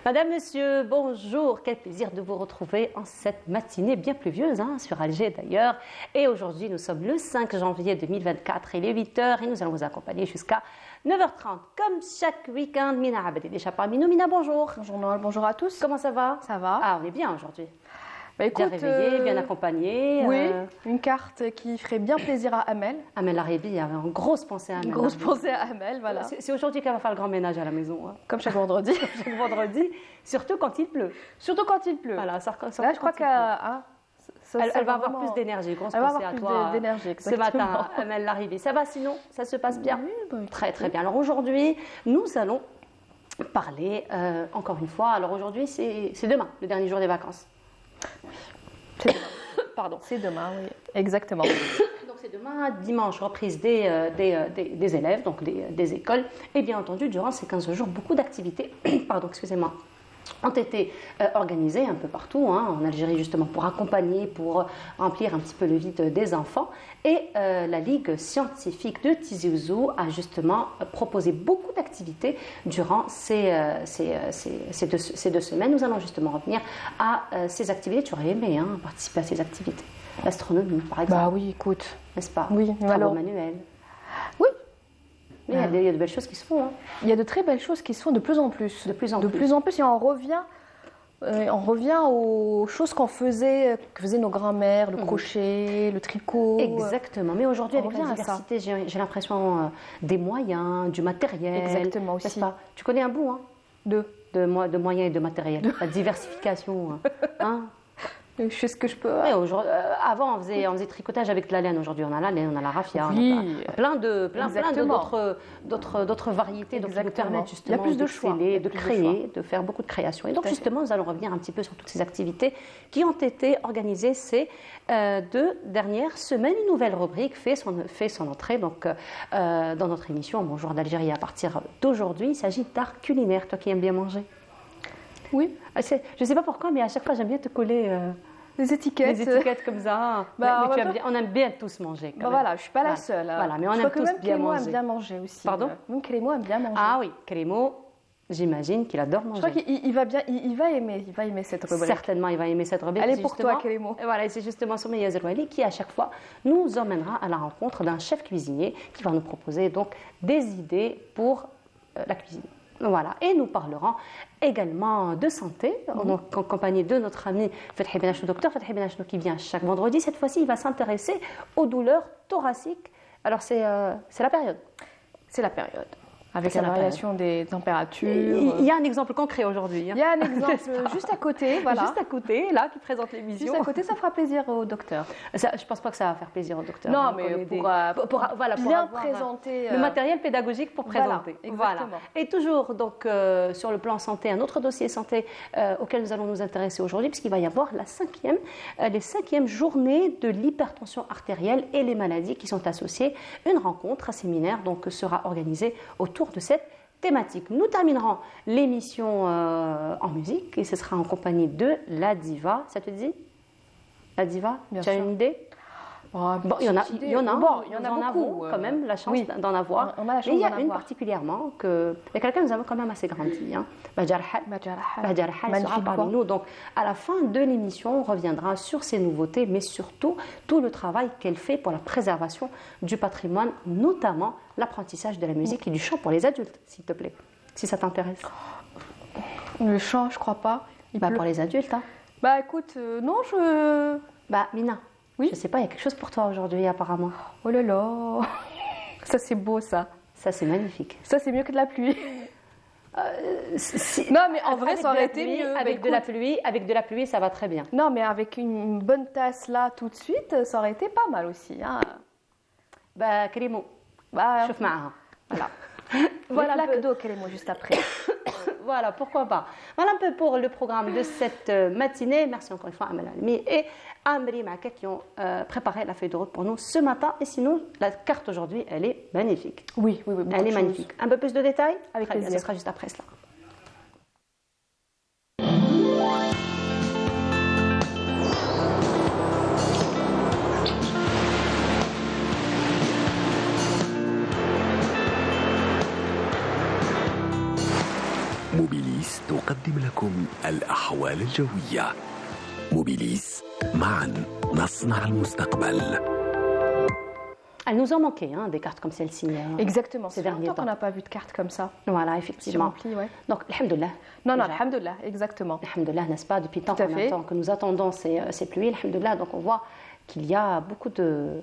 Madame, Monsieur, bonjour, quel plaisir de vous retrouver en cette matinée bien pluvieuse, sur Alger d'ailleurs. Et aujourd'hui, nous sommes le 5 janvier 2024, il est 8h et nous allons vous accompagner jusqu'à 9h30. Comme chaque week-end, Mina Abed est déjà parmi nous. Mina, bonjour. Bonjour Noël, bonjour à tous. Comment ça va? Ça va. Ah, on est bien aujourd'hui. Bah, écoute, bien réveillé, bien accompagné. Oui, une carte qui ferait bien plaisir à Amel. Amel Laribi avait une grosse pensée à Amel. Une grosse pensée à Amel, voilà. C'est aujourd'hui qu'elle va faire le grand ménage à la maison. Comme chaque vendredi. Chaque vendredi, surtout quand il pleut. Surtout quand il pleut. Voilà, là, je crois qu'elle va avoir plus d'énergie. Grosse pensée à toi ce matin, Amel Laribi. Ça va sinon? Ça se passe bien? Oui, bah, très très bien. Alors aujourd'hui, nous allons parler, encore une fois, alors aujourd'hui c'est demain, le dernier jour des vacances. C'est demain. Pardon. C'est demain, oui. Exactement. Donc c'est demain, dimanche, reprise des élèves, donc des écoles. Et bien entendu, durant ces 15 jours, beaucoup d'activités, ont été organisées un peu partout, en Algérie justement, pour accompagner, pour remplir un petit peu le vide des enfants. Et la Ligue scientifique de Tizi Ouzou a justement proposé beaucoup d'activités durant ces 2 semaines. Nous allons justement revenir à ces activités. Tu aurais aimé participer à ces activités. L'astronomie, par exemple. Bah oui, écoute. N'est-ce pas? Oui, Travaux manuels. Oui. Mais il y a de belles choses qui se font. Il y a de très belles choses qui se font de plus en plus. De plus en plus. Et on revient aux choses que faisaient nos grands-mères, le crochet, le tricot. Exactement. Mais aujourd'hui, avec la diversité, j'ai l'impression des moyens, du matériel. Exactement aussi. N'est-ce pas? Tu connais un bout de moyens et de matériel. La diversification. Je fais ce que je peux. Ouais, avant, on faisait tricotage avec de la laine. Aujourd'hui, on a la laine, on a la raffia. Oui. Plein d'autres variétés qui nous permettent justement il y a plus de choix, de créer, de faire beaucoup de créations. Et donc, justement, nous allons revenir un petit peu sur toutes ces activités qui ont été organisées ces 2 dernières semaines. Une nouvelle rubrique fait son entrée donc, dans notre émission Bonjour d'Algérie à partir d'aujourd'hui. Il s'agit d'art culinaire. Toi qui aimes bien manger. Oui. Je ne sais pas pourquoi, mais à chaque fois, j'aime bien te coller des étiquettes comme ça. On aime bien tous manger. Voilà, je ne suis pas la seule. Voilà, mais on aime tous bien manger. Clément aime bien manger aussi. Pardon? Même Clément aime bien manger. Ah oui, Clément, j'imagine qu'il adore manger. Je crois qu'il va aimer cette rubrique. Certainement, il va aimer cette rubrique. Elle est pour toi, Clément. Voilà, c'est justement Soumeya Zerouali qui, à chaque fois, nous emmènera à la rencontre d'un chef cuisinier qui va nous proposer donc des idées pour la cuisine. Voilà, et nous parlerons également de santé, en compagnie de notre ami Fethi Benachnou, docteur Fethi Benachnou, qui vient chaque vendredi. Cette fois-ci, il va s'intéresser aux douleurs thoraciques. Alors, c'est la période. C'est la période. Avec la variation des températures. Il y a un exemple concret aujourd'hui. Il y a un exemple juste à côté, voilà. Juste à côté, là, qui présente l'émission. Juste à côté, ça fera plaisir au docteur. Je ne pense pas que ça va faire plaisir au docteur. Non, mais pour bien présenter... le matériel pédagogique pour présenter. Voilà. Et toujours, donc, sur le plan santé, un autre dossier santé auquel nous allons nous intéresser aujourd'hui, puisqu'il va y avoir les 5e journées de l'hypertension artérielle et les maladies qui sont associées. Une rencontre, un séminaire, donc, sera organisé autour de cette thématique. Nous terminerons l'émission en musique et ce sera en compagnie de la diva. Ça te dit? La diva? Tu as une idée? Il y en a beaucoup quand même, la chance d'en avoir. Mais il y a une particulièrement et quelqu'un nous avons quand même assez grandi. Badjar Hal sera parmi nous. Donc à la fin de l'émission, on reviendra sur ces nouveautés, mais surtout tout le travail qu'elle fait pour la préservation du patrimoine, notamment l'apprentissage de la musique et du chant pour les adultes, s'il te plaît, si ça t'intéresse. Le chant, je crois pas. Pour les adultes. Écoute, non, Mina. Oui. Je ne sais pas, il y a quelque chose pour toi aujourd'hui apparemment. Oh là là, ça c'est beau ça. Ça c'est magnifique. Ça c'est mieux que de la pluie. Non mais en vrai ça aurait été mieux. Avec de la pluie ça va très bien. Non mais avec une bonne tasse là tout de suite, ça aurait été pas mal aussi. Clément, chauffe معها. Voilà. Voilà un peu d'eau Clément juste après. Voilà, pourquoi pas. Voilà un peu pour le programme de cette matinée. Merci encore une fois à Amel Almi et Amri Maka qui ont préparé la feuille de route pour nous ce matin. Et sinon, la carte aujourd'hui, elle est magnifique. Oui. Elle est magnifique. Un peu plus de détails? Avec plaisir. Ce sera juste après cela. لكم الأحوال الجوية. موبيليس، معا نصنع المستقبل. Elles nous ont manqué, hein, des cartes comme celle-ci. Exactement, ces c'est derniers longtemps temps. qu'on n'a pas vu de carte comme ça. Voilà, effectivement. Remplie, ouais. Donc, alhamdoulilah. Non, Déjà. alhamdoulilah, exactement. Alhamdoulilah, n'est-ce pas, depuis tant Tout à qu'on fait. attend, que nous attendons ces pluies, alhamdoulilah, donc on voit qu'il y a beaucoup de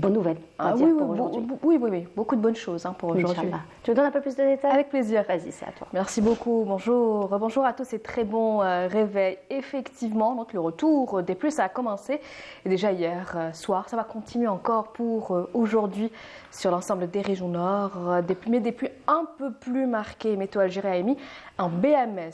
bonnes nouvelles, on va Ah, dire, oui, pour oui, aujourd'hui. oui, beaucoup de bonnes choses pour aujourd'hui. Inch'Allah. Tu me donnes un peu plus de détails? Avec plaisir. Vas-y, c'est à toi. Merci beaucoup, bonjour. Bonjour à tous et très bon réveil. Effectivement, donc le retour des pluies, ça a commencé et déjà hier soir. Ça va continuer encore pour aujourd'hui sur l'ensemble des régions nord. Mais des pluies un peu plus marquées. Météo Algérie a émis un BMS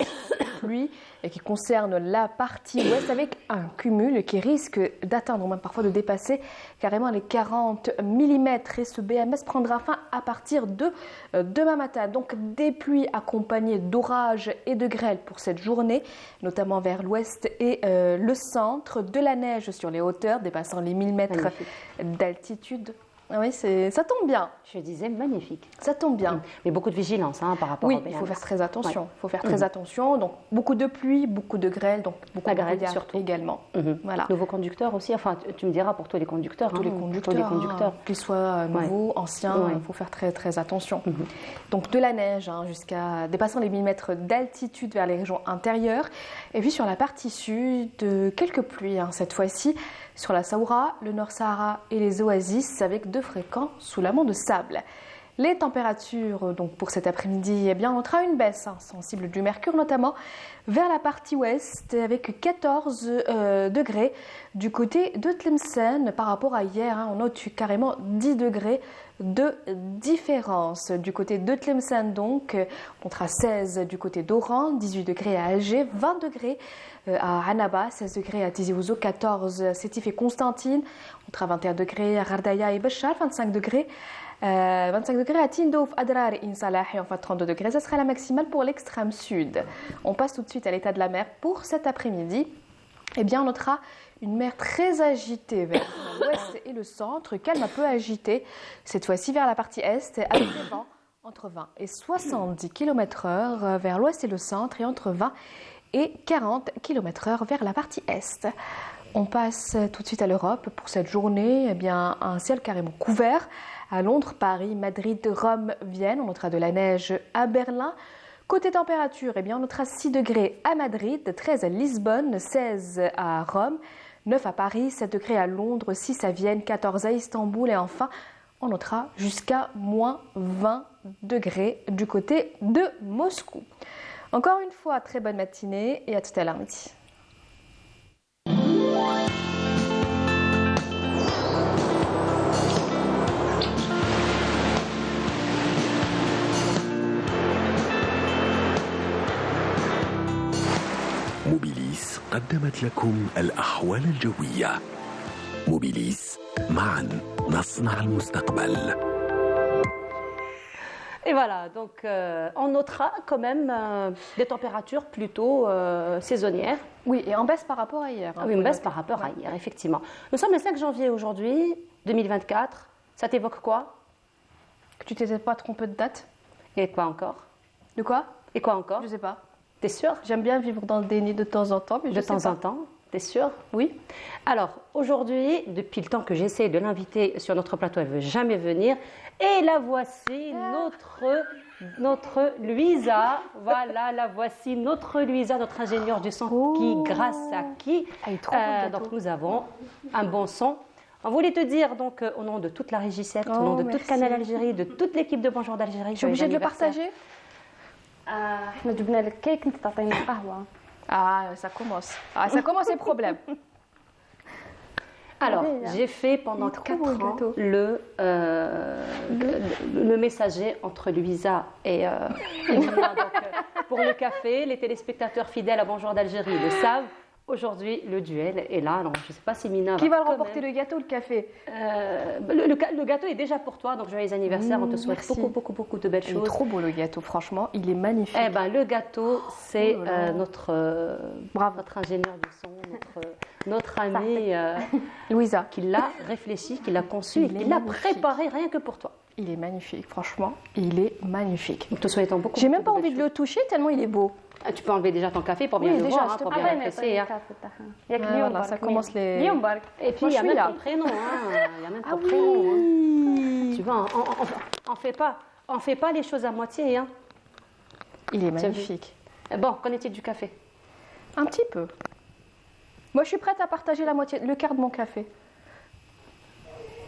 pluie et qui concerne la partie ouest avec un cumul qui risque d'atteindre, ou même parfois de dépasser carrément les 40 mm. Et ce BMS prendra fin à partir de demain matin. Donc des pluies accompagnées d'orages et de grêle pour cette journée, notamment vers l'ouest et le centre, de la neige sur les hauteurs dépassant les 1000 mètres Magnifique. d'altitude. Ah oui, ça tombe bien, Je disais magnifique. ça tombe bien. Mais beaucoup de vigilance hein, par rapport Oui, au il BMS. faut faire très attention. Ouais. Il faut faire très attention. Donc beaucoup de pluie, beaucoup de grêle, donc beaucoup La de grêle, brouillard surtout. également. Mhm. Voilà. Nouveaux conducteurs aussi, enfin tu me diras pour tous les conducteurs. Tous les hein, conducteurs, tous les conducteurs. qu'ils soient nouveaux, anciens, Ouais. il faut faire très très attention. Donc de la neige jusqu'à dépassant les 1000 mètres d'altitude vers les régions intérieures. Et puis sur la partie sud, quelques pluies cette fois-ci sur la Saoura, le Nord Sahara et les oasis avec de fréquents soulaments de sable. Les températures donc pour cet après-midi, eh bien, on notera une baisse sensible du mercure, notamment vers la partie ouest, avec 14 degrés du côté de Tlemcen par rapport à hier. On note carrément 10 degrés de différence. Du côté de Tlemcen, donc, on notera 16 du côté d'Oran, 18 degrés à Alger, 20 degrés à Annaba, 16 degrés à Tizi Ouzou, 14 à Sétif et Constantine, on notera 21 degrés à Gardaya et Béchar, 25 degrés. 25 degrés à Tindouf, Adrar et Insalah et enfin 32 degrés. Ça sera la maximale pour l'extrême sud. On passe tout de suite à l'état de la mer pour cet après-midi. Eh bien, on notera une mer très agitée vers l'ouest et le centre, calme un peu agitée, cette fois-ci vers la partie est, avec des vents entre 20 et 70 km/h vers l'ouest et le centre, et entre 20 et 40 km/h vers la partie est. On passe tout de suite à l'Europe pour cette journée. Eh bien, un ciel carrément couvert à Londres, Paris, Madrid, Rome, Vienne. On notera de la neige à Berlin. Côté température, eh bien, on notera 6 degrés à Madrid, 13 à Lisbonne, 16 à Rome, 9 à Paris, 7 degrés à Londres, 6 à Vienne, 14 à Istanbul et enfin, on notera jusqu'à moins 20 degrés du côté de Moscou. Encore une fois, très bonne matinée et à tout à l'heure midi. موبيليس قدمت لكم الأحوال الجوية. موبيليس، معا نصنع المستقبل. Et voilà, donc on notera quand même des températures plutôt saisonnières. Oui, et en baisse par rapport à hier. Oui, une baisse par rapport à hier, effectivement. Nous sommes le 5 janvier aujourd'hui, 2024. Ça t'évoque quoi? Que tu t'étais pas trompé de date? Et quoi encore? De quoi? Et quoi encore? Je sais pas. T'es sûr? J'aime bien vivre dans le déni de temps en temps, mais De temps en temps, t'es sûr? Oui. Alors, aujourd'hui, depuis le temps que j'essaie de l'inviter sur notre plateau, elle ne veut jamais venir. Et la voici, notre Louisa. Voilà, la voici, notre Louisa, notre ingénieure du son, qui, grâce à qui, Elle est trop beau le gâteau. donc nous avons un bon son. On voulait te dire, donc, au nom de toute la Régie 7, au nom de toute merci. Canal Algérie, de toute l'équipe de Bonjour d'Algérie. Je suis obligée de le joyeux partager? احنا جبنا لك كيك انت تعطينا قهوه Ah, ça commence. Ah, ça commence les problèmes. Alors, Oui, hein. j'ai fait pendant Il est trop 4 beau, le ans gâteau. le messager entre Louisa et moi. Donc, pour le café, les téléspectateurs fidèles à Bonjour d'Algérie le savent. Aujourd'hui, le duel est là. Alors, je ne sais pas si Mina Qui va le quand remporter, même- le gâteau ou le café? le gâteau est déjà pour toi, donc joyeux anniversaire. On te souhaite merci. beaucoup de belles Il est choses. trop beau le gâteau, franchement, il est magnifique. Eh ben, le gâteau, c'est Oh là là. notre ingénieur du son, notre ami Louisa, qui l'a réfléchi, qui l'a conçu, et Il est qui l'a magnifique. préparé rien que pour toi. il est magnifique, franchement, il est magnifique. Nous te souhaitons beaucoup. J'ai même pas beaucoup envie de belles le toucher tellement il est beau. choses. Tu peux enlever déjà ton café pour bien Oui, le déjà, voir, s'il hein, te pour plaît. bien أعطيني l'apprécier. Hein. الكاسة تاعها. ياك Ah, اليوم voilà, ça برك commence les- اليوم برك. Et puis, Moi, il y a je suis même là. ton prénom. Hein. Il y a même ton Ah prénom. Hein. oui. Tu vois, on fait pas les choses à moitié. Hein. Il est Tu as vu. magnifique. Bon, qu'en est-il du café? Un petit peu. Moi, je suis prête à partager la moitié, le quart de mon café.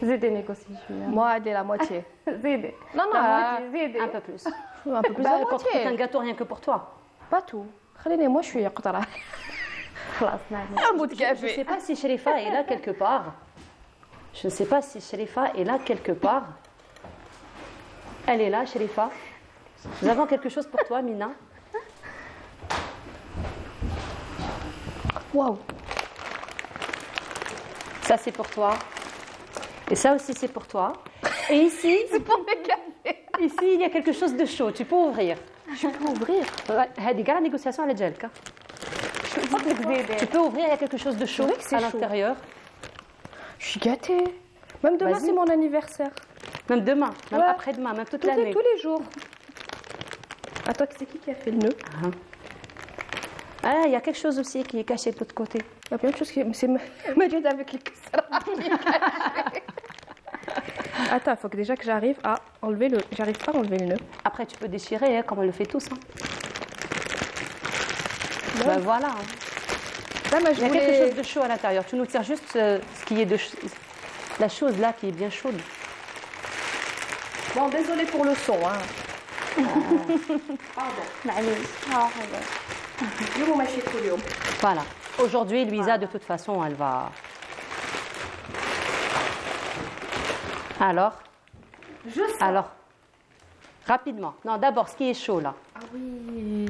زيدي نيغوسي شوية. Moi, dès la moitié. زيدي. Non, non, لا ah, موتي زيدي. Un peu plus. un peu plus Bah, de la quand tu fais un moitié. gâteau rien que pour toi. Pas tout. خليني, moi, je suis قطرة. خلاص نعم. Un bout de Je ne sais pas si Sherifa est là quelque part. Je ne sais pas si Sherifa est là quelque part. Elle est là, Sherifa. Nous avons quelque chose pour toi, Mina. Waouh. Ça, c'est pour toi. Et ça aussi, c'est pour toi. Et ici, ici, il y a quelque chose de chaud. Tu peux ouvrir. Je peux ouvrir. هذه كاع négociation على جالك. فضلك زيدي. Tu peux ouvrir, il y a quelque chose de chaud vrai que c'est à chaud. l'intérieur. Je suis gâtée. Même demain, Vas-y. c'est mon anniversaire. Même demain, même Ouais. après-demain, même toute l'année. Tous les jours. Attends, c'est qui a fait le nœud? Ah, il y a quelque chose aussi qui est caché de l'autre côté. Il y a plein de choses qui... C'est Majid avec les casseroles. Attends, il faut que déjà que j'arrive à enlever le... J'arrive pas à enlever le nœud. Après, tu peux déchirer, hein, comme on le fait tous. Hein. Ben voilà. Hein. Là, moi, je Il y a quelque voulais... chose de chaud à l'intérieur. Tu nous tires juste ce qui est de la chose là qui est bien chaude. Bon, désolé pour le son. Hein. معليش. ها هذا. اليوم ماشي كل يوم. Voilà. Aujourd'hui, Louisa, de toute façon, elle va. Alors, Je sens. alors, rapidement. Non, d'abord, ce qui est chaud là. Ah oui.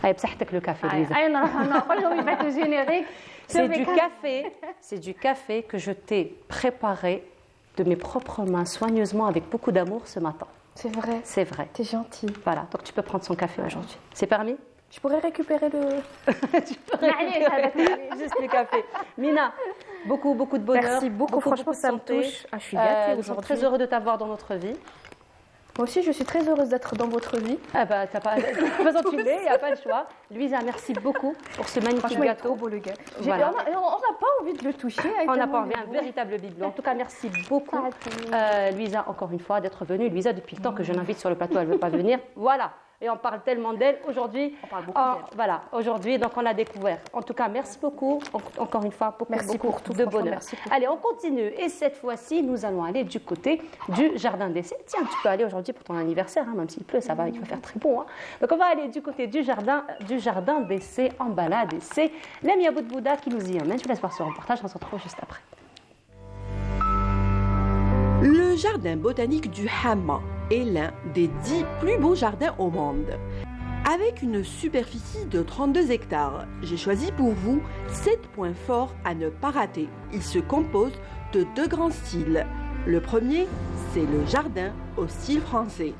Allez, بصحتك le café, Louisa. أي نروح نقول لهم يبعثوا جينيريك. C'est du café que je t'ai préparé de mes propres mains, soigneusement, avec beaucoup d'amour ce matin. C'est vrai. C'est vrai. T'es gentil. Voilà, donc tu peux prendre son café aujourd'hui. C'est permis? Je pourrais récupérer le... معليش هذاك. Juste le café. Mina, beaucoup de bonheur. Merci beaucoup, franchement, de ça me santé. touche. Ah, je suis gâtée Nous sommes aujourd'hui. très heureux de t'avoir dans notre vie. Moi aussi, je suis très heureuse d'être dans votre vie. Ah bah, t'as pas... Faisant tu l'es, il n'y a pas le choix. Louisa, merci beaucoup pour ce magnifique Franchement, il est gâteau. trop beau, le gars. Voilà. On n'a pas envie de le toucher. On n'a pas envie, un véritable bibelot. En tout cas, merci beaucoup, Louisa, encore une fois, d'être venue. Louisa, depuis le temps que je l'invite sur le plateau, elle ne veut pas venir. Voilà. Et on parle tellement d'elle aujourd'hui. On parle beaucoup d'elle. Voilà, aujourd'hui, donc on l'a découvert. En tout cas, merci beaucoup. Encore une fois, Merci beaucoup pour tout, de franchement, bonheur. merci pour Allez, on continue. Et cette fois-ci, nous allons aller du côté du jardin d'essai. Tiens, tu peux aller aujourd'hui pour ton anniversaire, hein, même s'il pleut, ça va, il va faire très bon. Hein. Donc on va aller du côté du jardin d'essai, en balade essai. L'ami Abou Bouddha qui nous y emmène. Je vous laisse voir ce reportage, on se retrouve juste après. Le jardin botanique du Hamma est l'un des 10 plus beaux jardins au monde. Avec une superficie de 32 hectares, j'ai choisi pour vous 7 points forts à ne pas rater. Il se compose de 2 grands styles. Le premier, c'est le jardin au style français.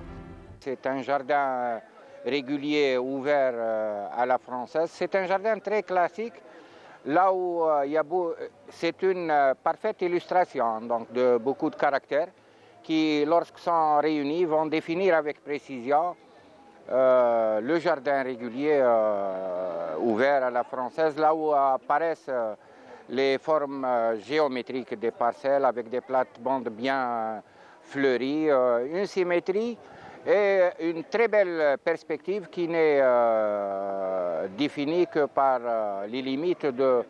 C'est un jardin régulier ouvert à la française. C'est un jardin très classique, là où c'est une parfaite illustration donc, de beaucoup de caractères qui, lorsqu'ils sont réunis, vont définir avec précision le jardin régulier ouvert à la française, là où apparaissent les formes géométriques des parcelles avec des plates-bandes bien fleuries, une symétrie et une très belle perspective qui n'est définie que par les limites de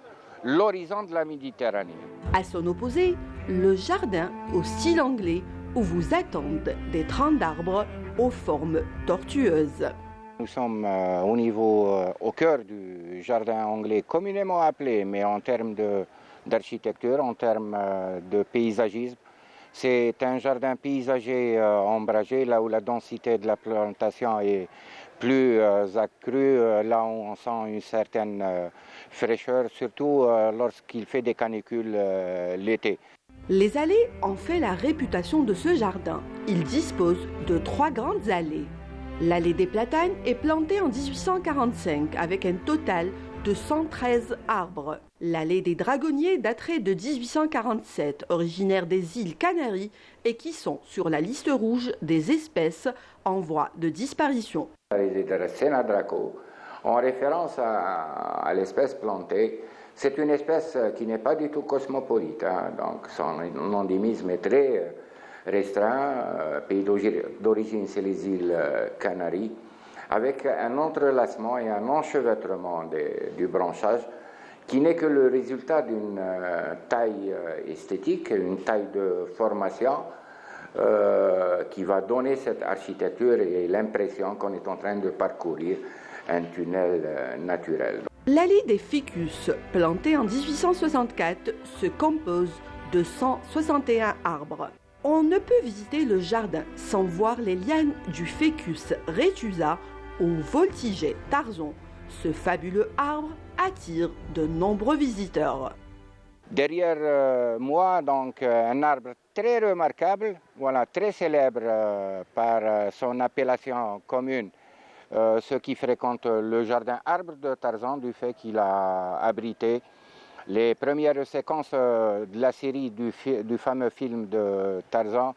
l'horizon de la Méditerranée. À son opposé, le jardin au style anglais où vous attendent des troncs d'arbres aux formes tortueuses. Nous sommes au cœur du jardin anglais communément appelé, mais en termes d'architecture, en termes de paysagisme, c'est un jardin paysager ombragé, là où la densité de la plantation est plus accrue, là où on sent une certaine fraîcheur, surtout lorsqu'il fait des canicules l'été. Les allées ont fait la réputation de ce jardin. Il dispose de 3 grandes allées. L'allée des Platanes est plantée en 1845 avec un total de 113 arbres. L'allée des Dragonniers daterait de 1847, originaire des îles Canaries et qui sont sur la liste rouge des espèces en voie de disparition. en référence à l'espèce plantée. C'est une espèce qui n'est pas du tout cosmopolite, hein, donc son endémisme est très restreint. Pays d'origine, c'est les îles Canaries, avec un entrelacement et un enchevêtrement du branchage qui n'est que le résultat d'une taille esthétique, une taille de formation qui va donner cette architecture et l'impression qu'on est en train de parcourir un tunnel naturel. L'allée des ficus, plantée en 1864, se compose de 161 arbres. On ne peut visiter le jardin sans voir les lianes du ficus retusa ou voltiger tarzan. Ce fabuleux arbre attire de nombreux visiteurs. Derrière moi, donc, un arbre très remarquable, voilà, très célèbre par son appellation commune. Ceux qui fréquentent le jardin arbre de Tarzan, du fait qu'il a abrité les premières séquences de la série du fameux film de Tarzan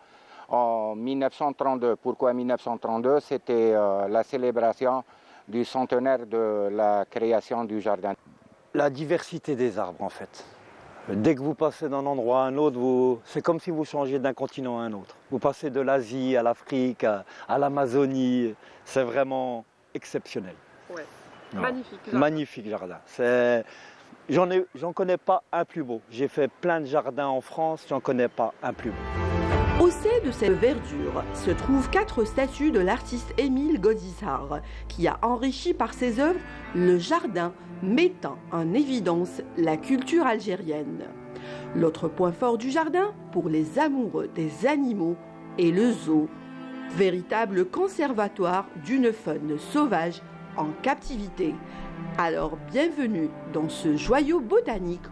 en 1932. Pourquoi 1932? C'était la célébration du centenaire de la création du jardin. La diversité des arbres, en fait. Dès que vous passez d'un endroit à un autre, c'est comme si vous changez d'un continent à un autre. Vous passez de l'Asie à l'Afrique, à l'Amazonie. C'est vraiment exceptionnel. Ouais. Non. Magnifique jardin. Magnifique jardin. J'en connais pas un plus beau. J'ai fait plein de jardins en France, j'en connais pas un plus beau. Au sein de cette verdure se trouvent 4 statues de l'artiste Émile Gaudissart, qui a enrichi par ses œuvres le jardin, mettant en évidence la culture algérienne. L'autre point fort du jardin, pour les amoureux des animaux, est le zoo, véritable conservatoire d'une faune sauvage en captivité. Alors bienvenue dans ce joyau botanique.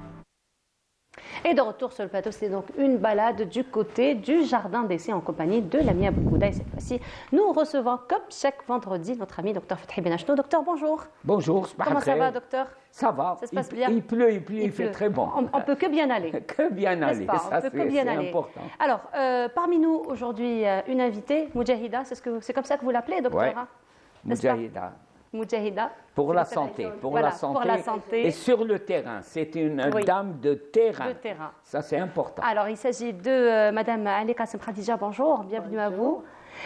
Et de retour sur le plateau, c'est donc une balade du côté du jardin d'essai en compagnie de Lamia Boukouda. Et cette fois-ci, nous recevons comme chaque vendredi notre ami Dr Fethi Benachno. Docteur, bonjour. Bonjour. Comment ça va, docteur? Ça va. Ça se passe bien? Il pleut, il fait très bon. On peut que bien aller. Que bien aller, ça c'est important. Alors, parmi nous aujourd'hui, une invitée, Moudjahida, c'est comme ça que vous l'appelez, docteur? Ouais. Hein? Moudjahida. Moudjahida. Pour la santé, pour la santé. Et sur le terrain, c'est une dame de terrain. De terrain. Ça, c'est important. Alors, il s'agit de Madame Ali Kassem Khadija. Bonjour, bienvenue à vous.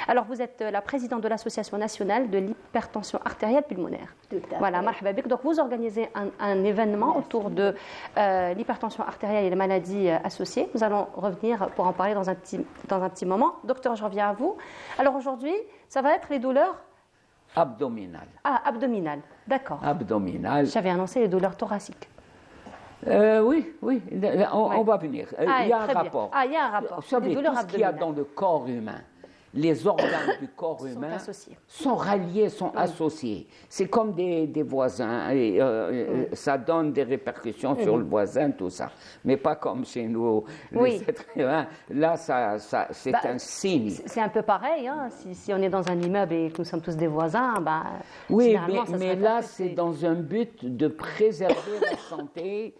Alors, vous êtes la présidente de l'Association nationale de l'hypertension artérielle pulmonaire. Voilà, marhaba bik. Donc, vous organisez un événement autour de l'hypertension artérielle et les maladies associées. Nous allons revenir pour en parler dans un petit moment. Docteur, je reviens à vous. Alors, aujourd'hui, ça va être les douleurs abdominales. Ah, abdominales, d'accord. Abdominales. J'avais annoncé les douleurs thoraciques. Oui, on va venir. Il y a un rapport. Ah, il y a un rapport. Vous savez, tout ce qu'il y a dans le corps humain, les organes du corps humain sont ralliés, sont associés. C'est comme des voisins. Et, ça donne des répercussions sur le voisin, tout ça. Mais pas comme chez nous, les êtres humains. Là, c'est un signe. C'est un peu pareil. Hein. Si on est dans un immeuble et que nous sommes tous des voisins, oui, mais là, c'est dans un but de préserver la santé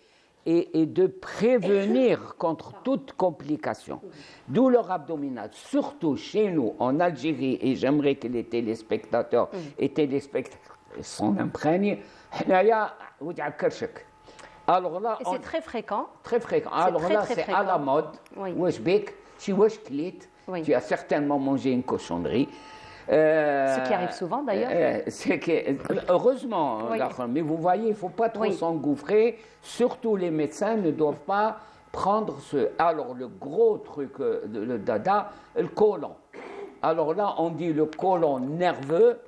et de prévenir contre toute complication. Douleur abdominale, surtout chez nous, en Algérie, et j'aimerais que les téléspectateurs et téléspectateurs s'en imprègnent. Alors là, et c'est très fréquent. Très fréquent. Alors là, c'est à la mode. Tu as certainement mangé une cochonnerie. Ce qui arrive souvent d'ailleurs. Heureusement, mais vous voyez, il ne faut pas trop s'engouffrer. Surtout les médecins ne doivent pas prendre Alors le gros truc, le dada, le côlon. Alors là, on dit le côlon nerveux,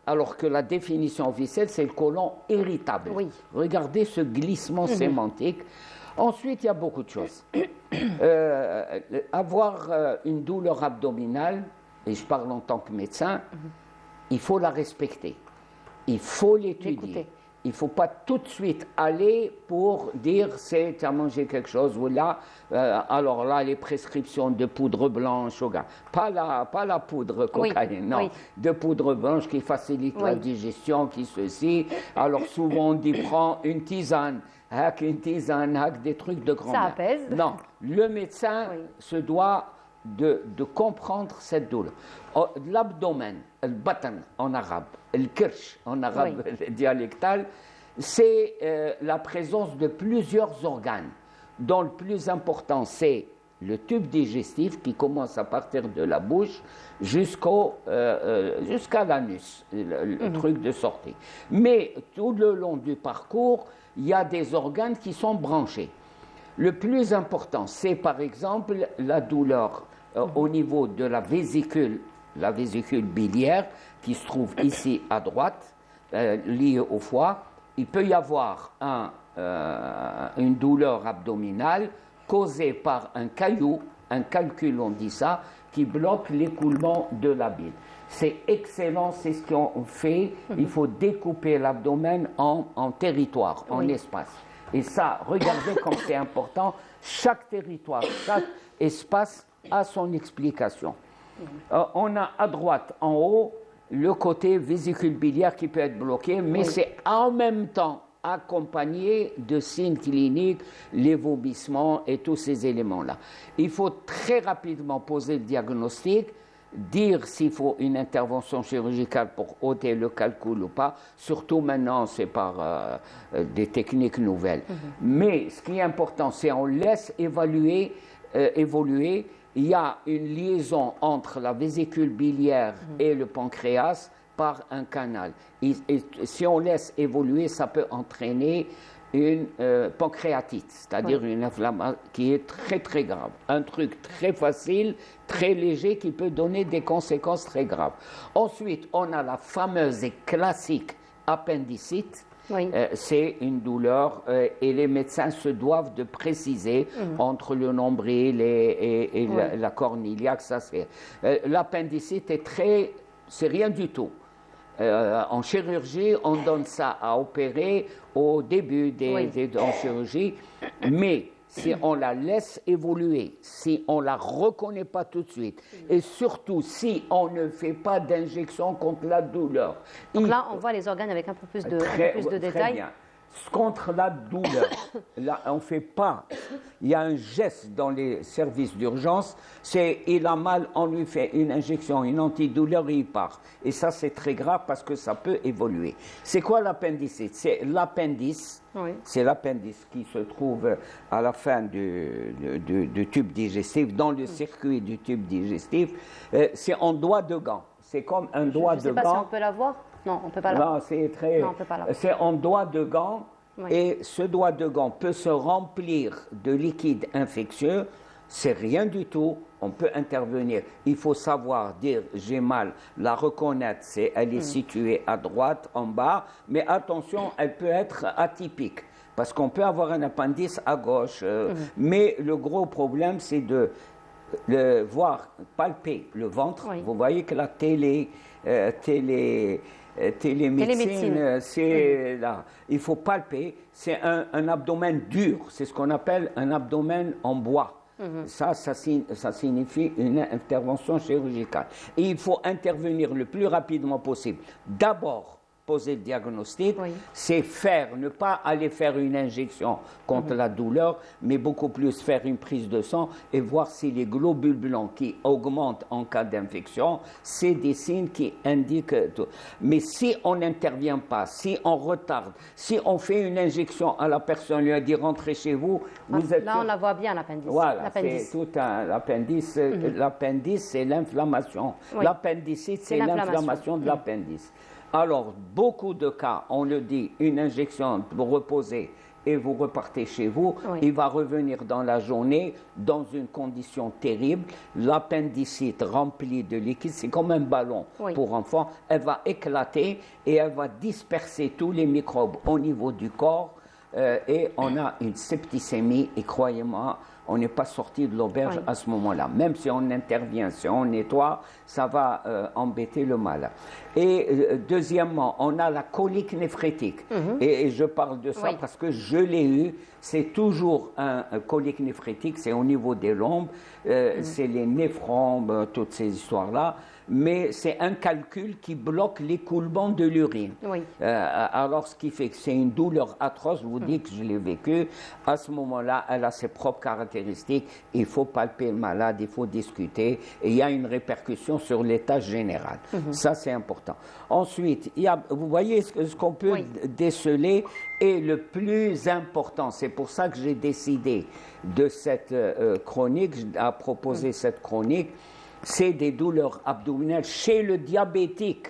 alors que la définition officielle, c'est le côlon irritable. Regardez ce glissement sémantique. Ensuite, il y a beaucoup de choses. Avoir une douleur abdominale, et je parle en tant que médecin, il faut la respecter. Il faut l'étudier. Il ne faut pas tout de suite aller pour dire tu as mangé quelque chose ou là, alors là, les prescriptions de poudre blanche, pas la poudre cocaïne, non, de poudre blanche qui facilite la digestion, qui ceci. Alors souvent on dit prends une tisane, des trucs de grand-mère. Ça apaise. Non, le médecin se doit de comprendre cette douleur. L'abdomen, le batan en arabe, le kirch en arabe dialectal, c'est la présence de plusieurs organes, dont le plus important c'est le tube digestif qui commence à partir de la bouche jusqu'à l'anus, le truc de sortie. Mais tout le long du parcours, il y a des organes qui sont branchés. Le plus important, c'est par exemple la douleur au niveau de la vésicule biliaire qui se trouve ici à droite, liée au foie. Il peut y avoir une douleur abdominale causée par un caillou, un calcul on dit ça, qui bloque l'écoulement de la bile. C'est excellent, c'est ce qu'on fait. Il faut découper l'abdomen en territoire, en espace. Et ça, regardez comme c'est important. Chaque territoire, chaque espace a son explication. On a à droite, en haut, le côté vésicule biliaire qui peut être bloqué, mais c'est en même temps accompagné de signes cliniques, les vomissements et tous ces éléments-là. Il faut très rapidement poser le diagnostic, dire s'il faut une intervention chirurgicale pour ôter le calcul ou pas. Surtout maintenant, c'est par des techniques nouvelles. Mais ce qui est important, c'est qu'on laisse évoluer. Il y a une liaison entre la vésicule biliaire et le pancréas par un canal. Et si on laisse évoluer, ça peut entraîner une pancréatite, c'est-à-dire une inflammation qui est très très grave. Un truc très facile, très léger qui peut donner des conséquences très graves. Ensuite, on a la fameuse et classique appendicite. C'est une douleur et les médecins se doivent de préciser entre le nombril et la corne iliaque. L'appendicite c'est rien du tout. En chirurgie, on donne ça à opérer au début en chirurgie, mais si on la laisse évoluer, si on ne la reconnaît pas tout de suite, et surtout si on ne fait pas d'injection contre la douleur. Donc là, on voit les organes avec un peu plus de détails. Bien. Contre la douleur, là, on ne fait pas. Il y a un geste dans les services d'urgence, c'est il a mal, on lui fait une injection, une antidouleur et il part. Et ça, c'est très grave parce que ça peut évoluer. C'est quoi l'appendicite? C'est l'appendice. C'est l'appendice qui se trouve à la fin du tube digestif, dans le circuit du tube digestif. C'est en doigt de gant. C'est comme un doigt de gant. Je ne sais pas si on peut la voir. Non, on ne peut pas la voir. Non, c'est en doigt de gant. Et ce doigt de gant peut se remplir de liquide infectieux. C'est rien du tout. On peut intervenir. Il faut savoir dire j'ai mal, la reconnaître. Elle est située à droite, en bas. Mais attention, elle peut être atypique. Parce qu'on peut avoir un appendice à gauche. Mais le gros problème, c'est de palper le ventre. Vous voyez que la télémédecine, c'est là. Il faut palper. C'est un abdomen dur. C'est ce qu'on appelle un abdomen en bois. Ça signifie une intervention chirurgicale. Et il faut intervenir le plus rapidement possible. D'abord, poser le diagnostic, c'est ne pas aller faire une injection contre la douleur, mais beaucoup plus faire une prise de sang et voir si les globules blancs qui augmentent en cas d'infection, c'est des signes qui indiquent tout. Mais si on n'intervient pas, si on retarde, si on fait une injection à la personne, lui a dit rentrez chez vous, vous êtes... Là, on la voit bien, l'appendice. Voilà, c'est tout l'appendice. L'appendice, c'est l'inflammation. L'appendicite, c'est l'inflammation de l'appendice. Alors, beaucoup de cas, on le dit, une injection pour reposer et vous repartez chez vous, il va revenir dans la journée dans une condition terrible. L'appendicite remplie de liquide, c'est comme un ballon pour enfants, elle va éclater et elle va disperser tous les microbes au niveau du corps et on a une septicémie et croyez-moi, on n'est pas sorti de l'auberge à ce moment-là. Même si on intervient, si on nettoie, ça va embêter le malade. Et deuxièmement, on a la colique néphrétique. Et je parle de ça parce que je l'ai eu. C'est toujours un colique néphrétique, c'est au niveau des lombes, c'est les néphromes, toutes ces histoires-là. Mais c'est un calcul qui bloque l'écoulement de l'urine. Alors, ce qui fait que c'est une douleur atroce, je vous dis que je l'ai vécu. À ce moment-là, elle a ses propres caractéristiques. caractéristiques, il faut palper le malade, il faut discuter, et il y a une répercussion sur l'état général. Ça, c'est important. Ensuite, vous voyez ce qu'on peut déceler est le plus important. C'est pour ça que j'ai décidé de cette chronique, à proposer cette chronique, c'est des douleurs abdominales chez le diabétique.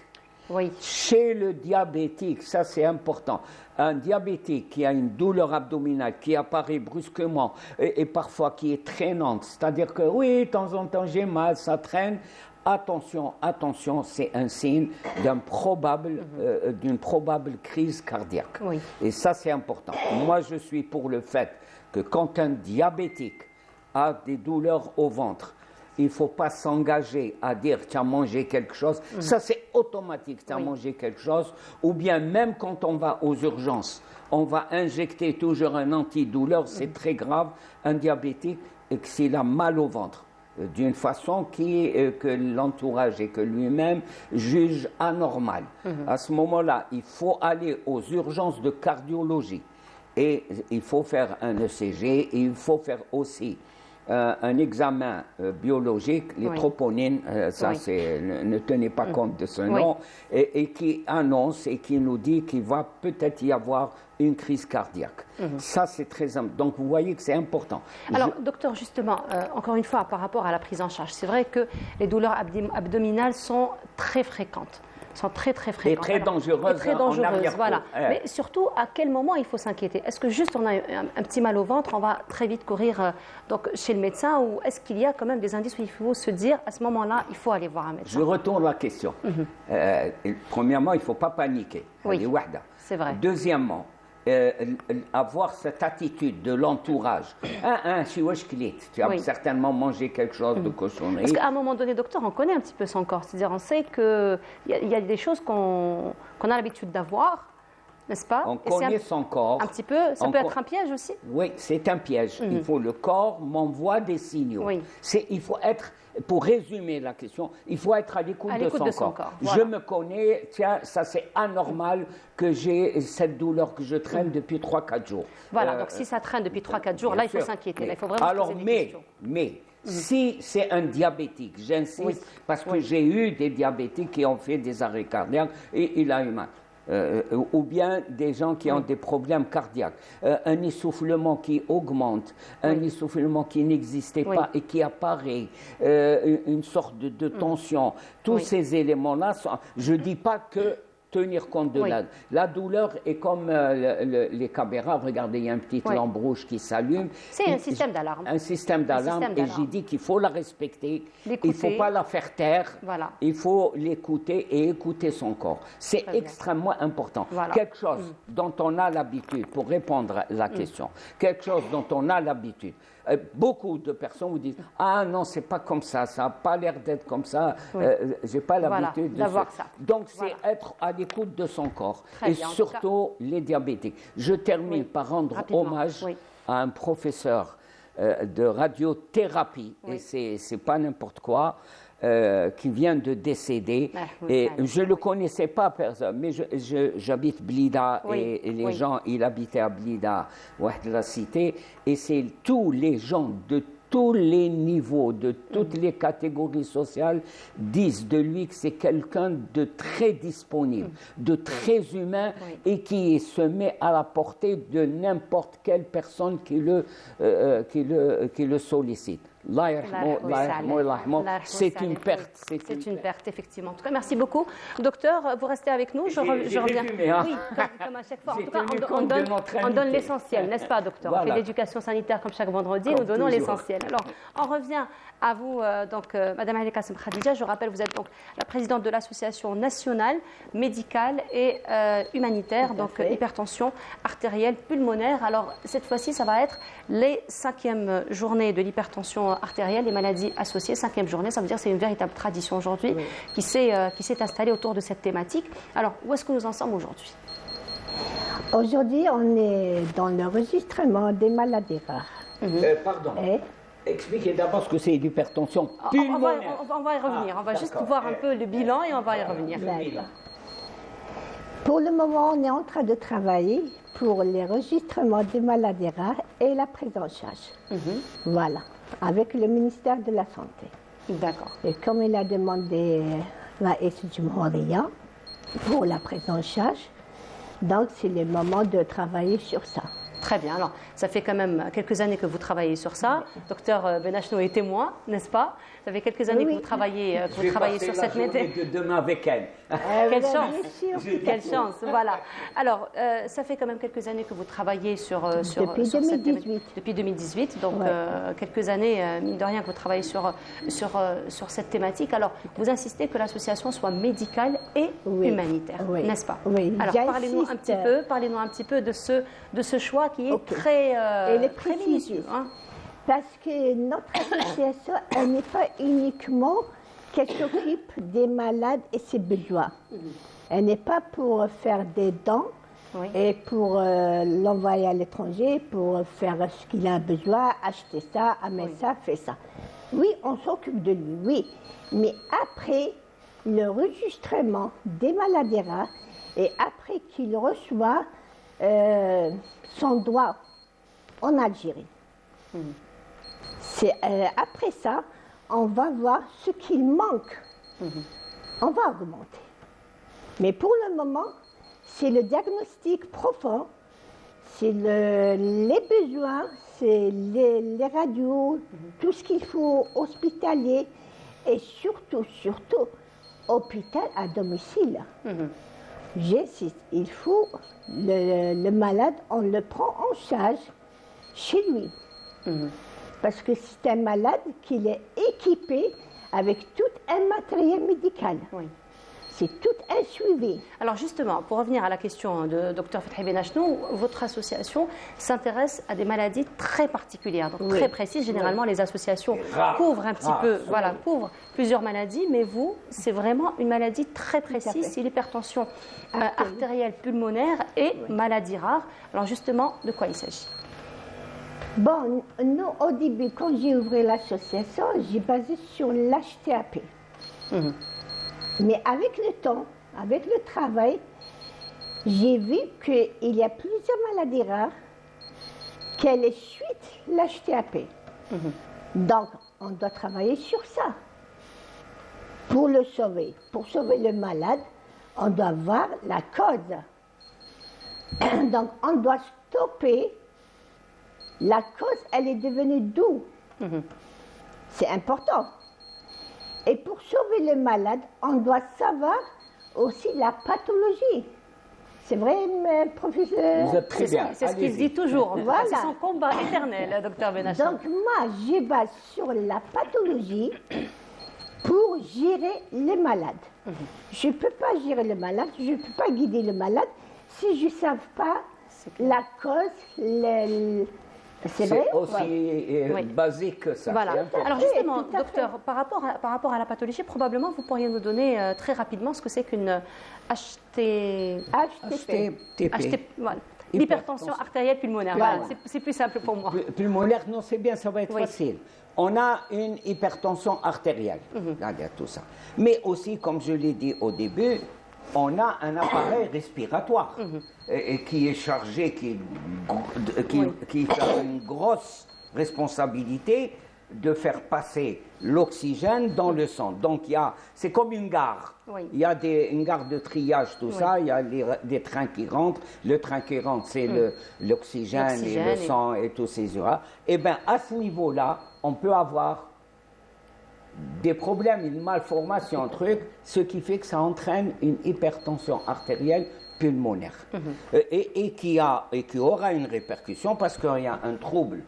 Oui. Chez le diabétique, ça c'est important. Un diabétique qui a une douleur abdominale qui apparaît brusquement et parfois qui est traînante, c'est-à-dire que oui, de temps en temps j'ai mal, ça traîne. Attention, attention, c'est un signe d'une probable crise cardiaque. Oui. Et ça c'est important. Moi je suis pour le fait que quand un diabétique a des douleurs au ventre, il ne faut pas s'engager à dire tu as mangé quelque chose. Ça, c'est automatique, tu as mangé quelque chose. Ou bien, même quand on va aux urgences, on va injecter toujours un antidouleur. C'est très grave, un diabétique, et que s'il a mal au ventre, d'une façon que l'entourage et que lui-même juge anormale. À ce moment-là, il faut aller aux urgences de cardiologie. Et il faut faire un ECG et il faut faire aussi un examen biologique, les troponines, ne tenez pas compte de ce nom, et qui annonce et qui nous dit qu'il va peut-être y avoir une crise cardiaque. Ça, c'est très important. Donc, vous voyez que c'est important. Alors, docteur, justement, encore une fois, par rapport à la prise en charge, c'est vrai que les douleurs abdominales sont très fréquentes. Sont très fréquentes. Et très dangereuses. Très dangereuses, voilà. Ouais. Mais surtout, à quel moment il faut s'inquiéter? Est-ce que juste on a un petit mal au ventre, on va très vite courir donc, chez le médecin, ou est-ce qu'il y a quand même des indices où il faut se dire, à ce moment-là, il faut aller voir un médecin? Je retourne la question. Premièrement, il ne faut pas paniquer. Oui, c'est vrai. Deuxièmement, avoir cette attitude de l'entourage. Tu as certainement mangé quelque chose de cochonnerie. Parce qu'à un moment donné, docteur, on connaît un petit peu son corps. C'est-à-dire, on sait qu'il y a des choses qu'on a l'habitude d'avoir, n'est-ce pas? On connaît son corps. Un petit peu. Ça peut être un piège aussi? Oui, c'est un piège. Le corps m'envoie des signaux. Oui. Il faut être, pour résumer la question, il faut être à l'écoute de son corps. Voilà. Je me connais, tiens, ça c'est anormal que j'ai cette douleur que je traîne depuis 3-4 jours. Voilà, donc si ça traîne depuis 3-4 jours, là il faut s'inquiéter. Là, il faut vraiment se poser des questions. Si c'est un diabétique, j'insiste, parce que j'ai eu des diabétiques qui ont fait des arrêts cardiaques et il a eu mal. Ou bien des gens qui ont des problèmes cardiaques, un essoufflement qui augmente, un essoufflement qui n'existait pas et qui apparaît, une sorte de tension. Tous ces éléments-là, je ne dis pas que tenir compte de la douleur est comme les caméras. Regardez, il y a une petite lampe rouge qui s'allume. C'est un système d'alarme. Un système d'alarme. Et j'ai dit qu'il faut la respecter. Il ne faut pas la faire taire. Voilà. Il faut l'écouter et écouter son corps. C'est extrêmement important. Voilà. Quelque chose dont on a l'habitude, pour répondre à la question, quelque chose dont on a l'habitude. Beaucoup de personnes vous disent « Ah non, c'est pas comme ça n'a pas l'air d'être comme ça, j'ai pas l'habitude d'avoir ça. » Donc, c'est être à l'écoute de son corps. Et surtout, les diabétiques. Je termine par rendre hommage à un professeur de radiothérapie, et c'est pas n'importe quoi, qui vient de décéder. Et je ne le connaissais pas, personne, mais j'habite Blida et les gens, ils habitaient à Blida, de la cité, et c'est tous les gens de tous les niveaux, de toutes les catégories sociales, disent de lui que c'est quelqu'un de très disponible, de très humain et qui se met à la portée de n'importe quelle personne qui le sollicite. C'est une perte. C'est une perte, effectivement. En tout cas, merci beaucoup. Docteur, vous restez avec nous. Je reviens. Oui, comme à chaque fois. En tout cas, on donne l'essentiel, n'est-ce pas, docteur? On fait l'éducation sanitaire comme chaque vendredi. Nous donnons l'essentiel. Alors, on revient à vous, Madame Ali Kassem Khadija. Je rappelle, vous êtes donc la présidente de l'Association nationale médicale et humanitaire, donc hypertension artérielle pulmonaire. Alors, cette fois-ci, ça va être les 5e journées de l'hypertension artérielle, les maladies associées. 5e journée, ça veut dire que c'est une véritable tradition aujourd'hui qui s'est installée autour de cette thématique. Alors, où est-ce que nous en sommes aujourd'hui? Aujourd'hui, on est dans l'enregistrement des maladies rares. Pardon. Expliquez d'abord ce que c'est l'hypertension pulmonaire. On va y revenir. On va juste voir un peu le bilan et on va y revenir. Pour le moment, on est en train de travailler pour les registrements des maladies rares et la prise en charge. Voilà, avec le ministère de la Santé. D'accord. Et comme il a demandé la Moria pour la prise en charge, donc c'est le moment de travailler sur ça. Très bien. Alors, ça fait quand même quelques années que vous travaillez sur ça. Docteur Benachno est témoin, n'est-ce pas? Ça fait quelques années que vous travaillez, sur cette méthode. De demain avec elle. Quelle chance! Quelle chance! Voilà. Alors, ça fait quand même quelques années que vous travaillez Depuis 2018. Depuis 2018, donc quelques années, mine de rien, que vous travaillez sur cette thématique. Alors, vous insistez que l'association soit médicale et humanitaire, n'est-ce pas? Oui. Alors, parlez-nous un petit peu de ce choix qui est très minutieux. Hein. Parce que notre association, elle n'est pas uniquement qu'elle s'occupe des malades et ses besoins. Elle n'est pas pour faire des dons et pour l'envoyer à l'étranger, pour faire ce qu'il a besoin, acheter ça, amener ça, faire ça. Oui, on s'occupe de lui, oui. Mais après le enregistrement des maladies rares et après qu'il reçoit son droit en Algérie. C'est après ça, on va voir ce qu'il manque. On va augmenter. Mais pour le moment, c'est le diagnostic profond, c'est les besoins, c'est les radios, tout ce qu'il faut hospitalier et surtout, hôpital à domicile. J'insiste, il faut le malade, on le prend en charge chez lui. Parce que c'est un malade qui est équipé avec tout un matériel médical. C'est tout un suivi. Alors justement, pour revenir à la question de Dr Fethi Benachno, votre association s'intéresse à des maladies très particulières, donc très précises. Généralement, les associations couvrent un petit peu, couvrent plusieurs maladies, mais vous, c'est vraiment une maladie très précise, c'est l'hypertension artérielle pulmonaire et maladie rare. Alors justement, de quoi il s'agit? Bon, nous, au début, quand j'ai ouvert l'association, j'ai basé sur l'HTAP. Mais avec le temps, avec le travail, j'ai vu qu'il y a plusieurs maladies rares qui suite l'HTAP. Donc, on doit travailler sur ça pour le sauver. Pour sauver le malade, on doit voir la cause. Donc, on doit stopper. La cause, elle est devenue d'où? C'est important. Et pour sauver le malade, on doit savoir aussi la pathologie. C'est vrai, professeur? Vous êtes très bien. C'est ce qu'il dit toujours. Voilà. C'est son combat éternel, docteur Benachno. Donc moi, je base sur la pathologie pour gérer les malades. Je ne peux pas gérer le malade, je ne peux pas guider le malade si je ne sais pas la cause, c'est vrai aussi basé que ça. Voilà. Alors justement, docteur, par rapport à la pathologie, probablement vous pourriez nous donner très rapidement ce que c'est qu'une HTP. Voilà. L'hypertension artérielle pulmonaire. Voilà. C'est plus simple pour moi. Pulmonaire, non, c'est bien, ça va être facile. On a une hypertension artérielle, tout ça. Mais aussi, comme je l'ai dit au début, on a un appareil respiratoire qui est chargé, qui a une grosse responsabilité de faire passer l'oxygène dans le sang. Donc, c'est comme une gare. Il y a une gare de triage, tout ça. Il y a des trains qui rentrent. Le train qui rentre, c'est l'oxygène et le sang et tous ces urins. Et bien, à ce niveau-là, on peut avoir des problèmes, une malformation, un truc, ce qui fait que ça entraîne une hypertension artérielle pulmonaire et qui aura une répercussion parce qu'il y a un trouble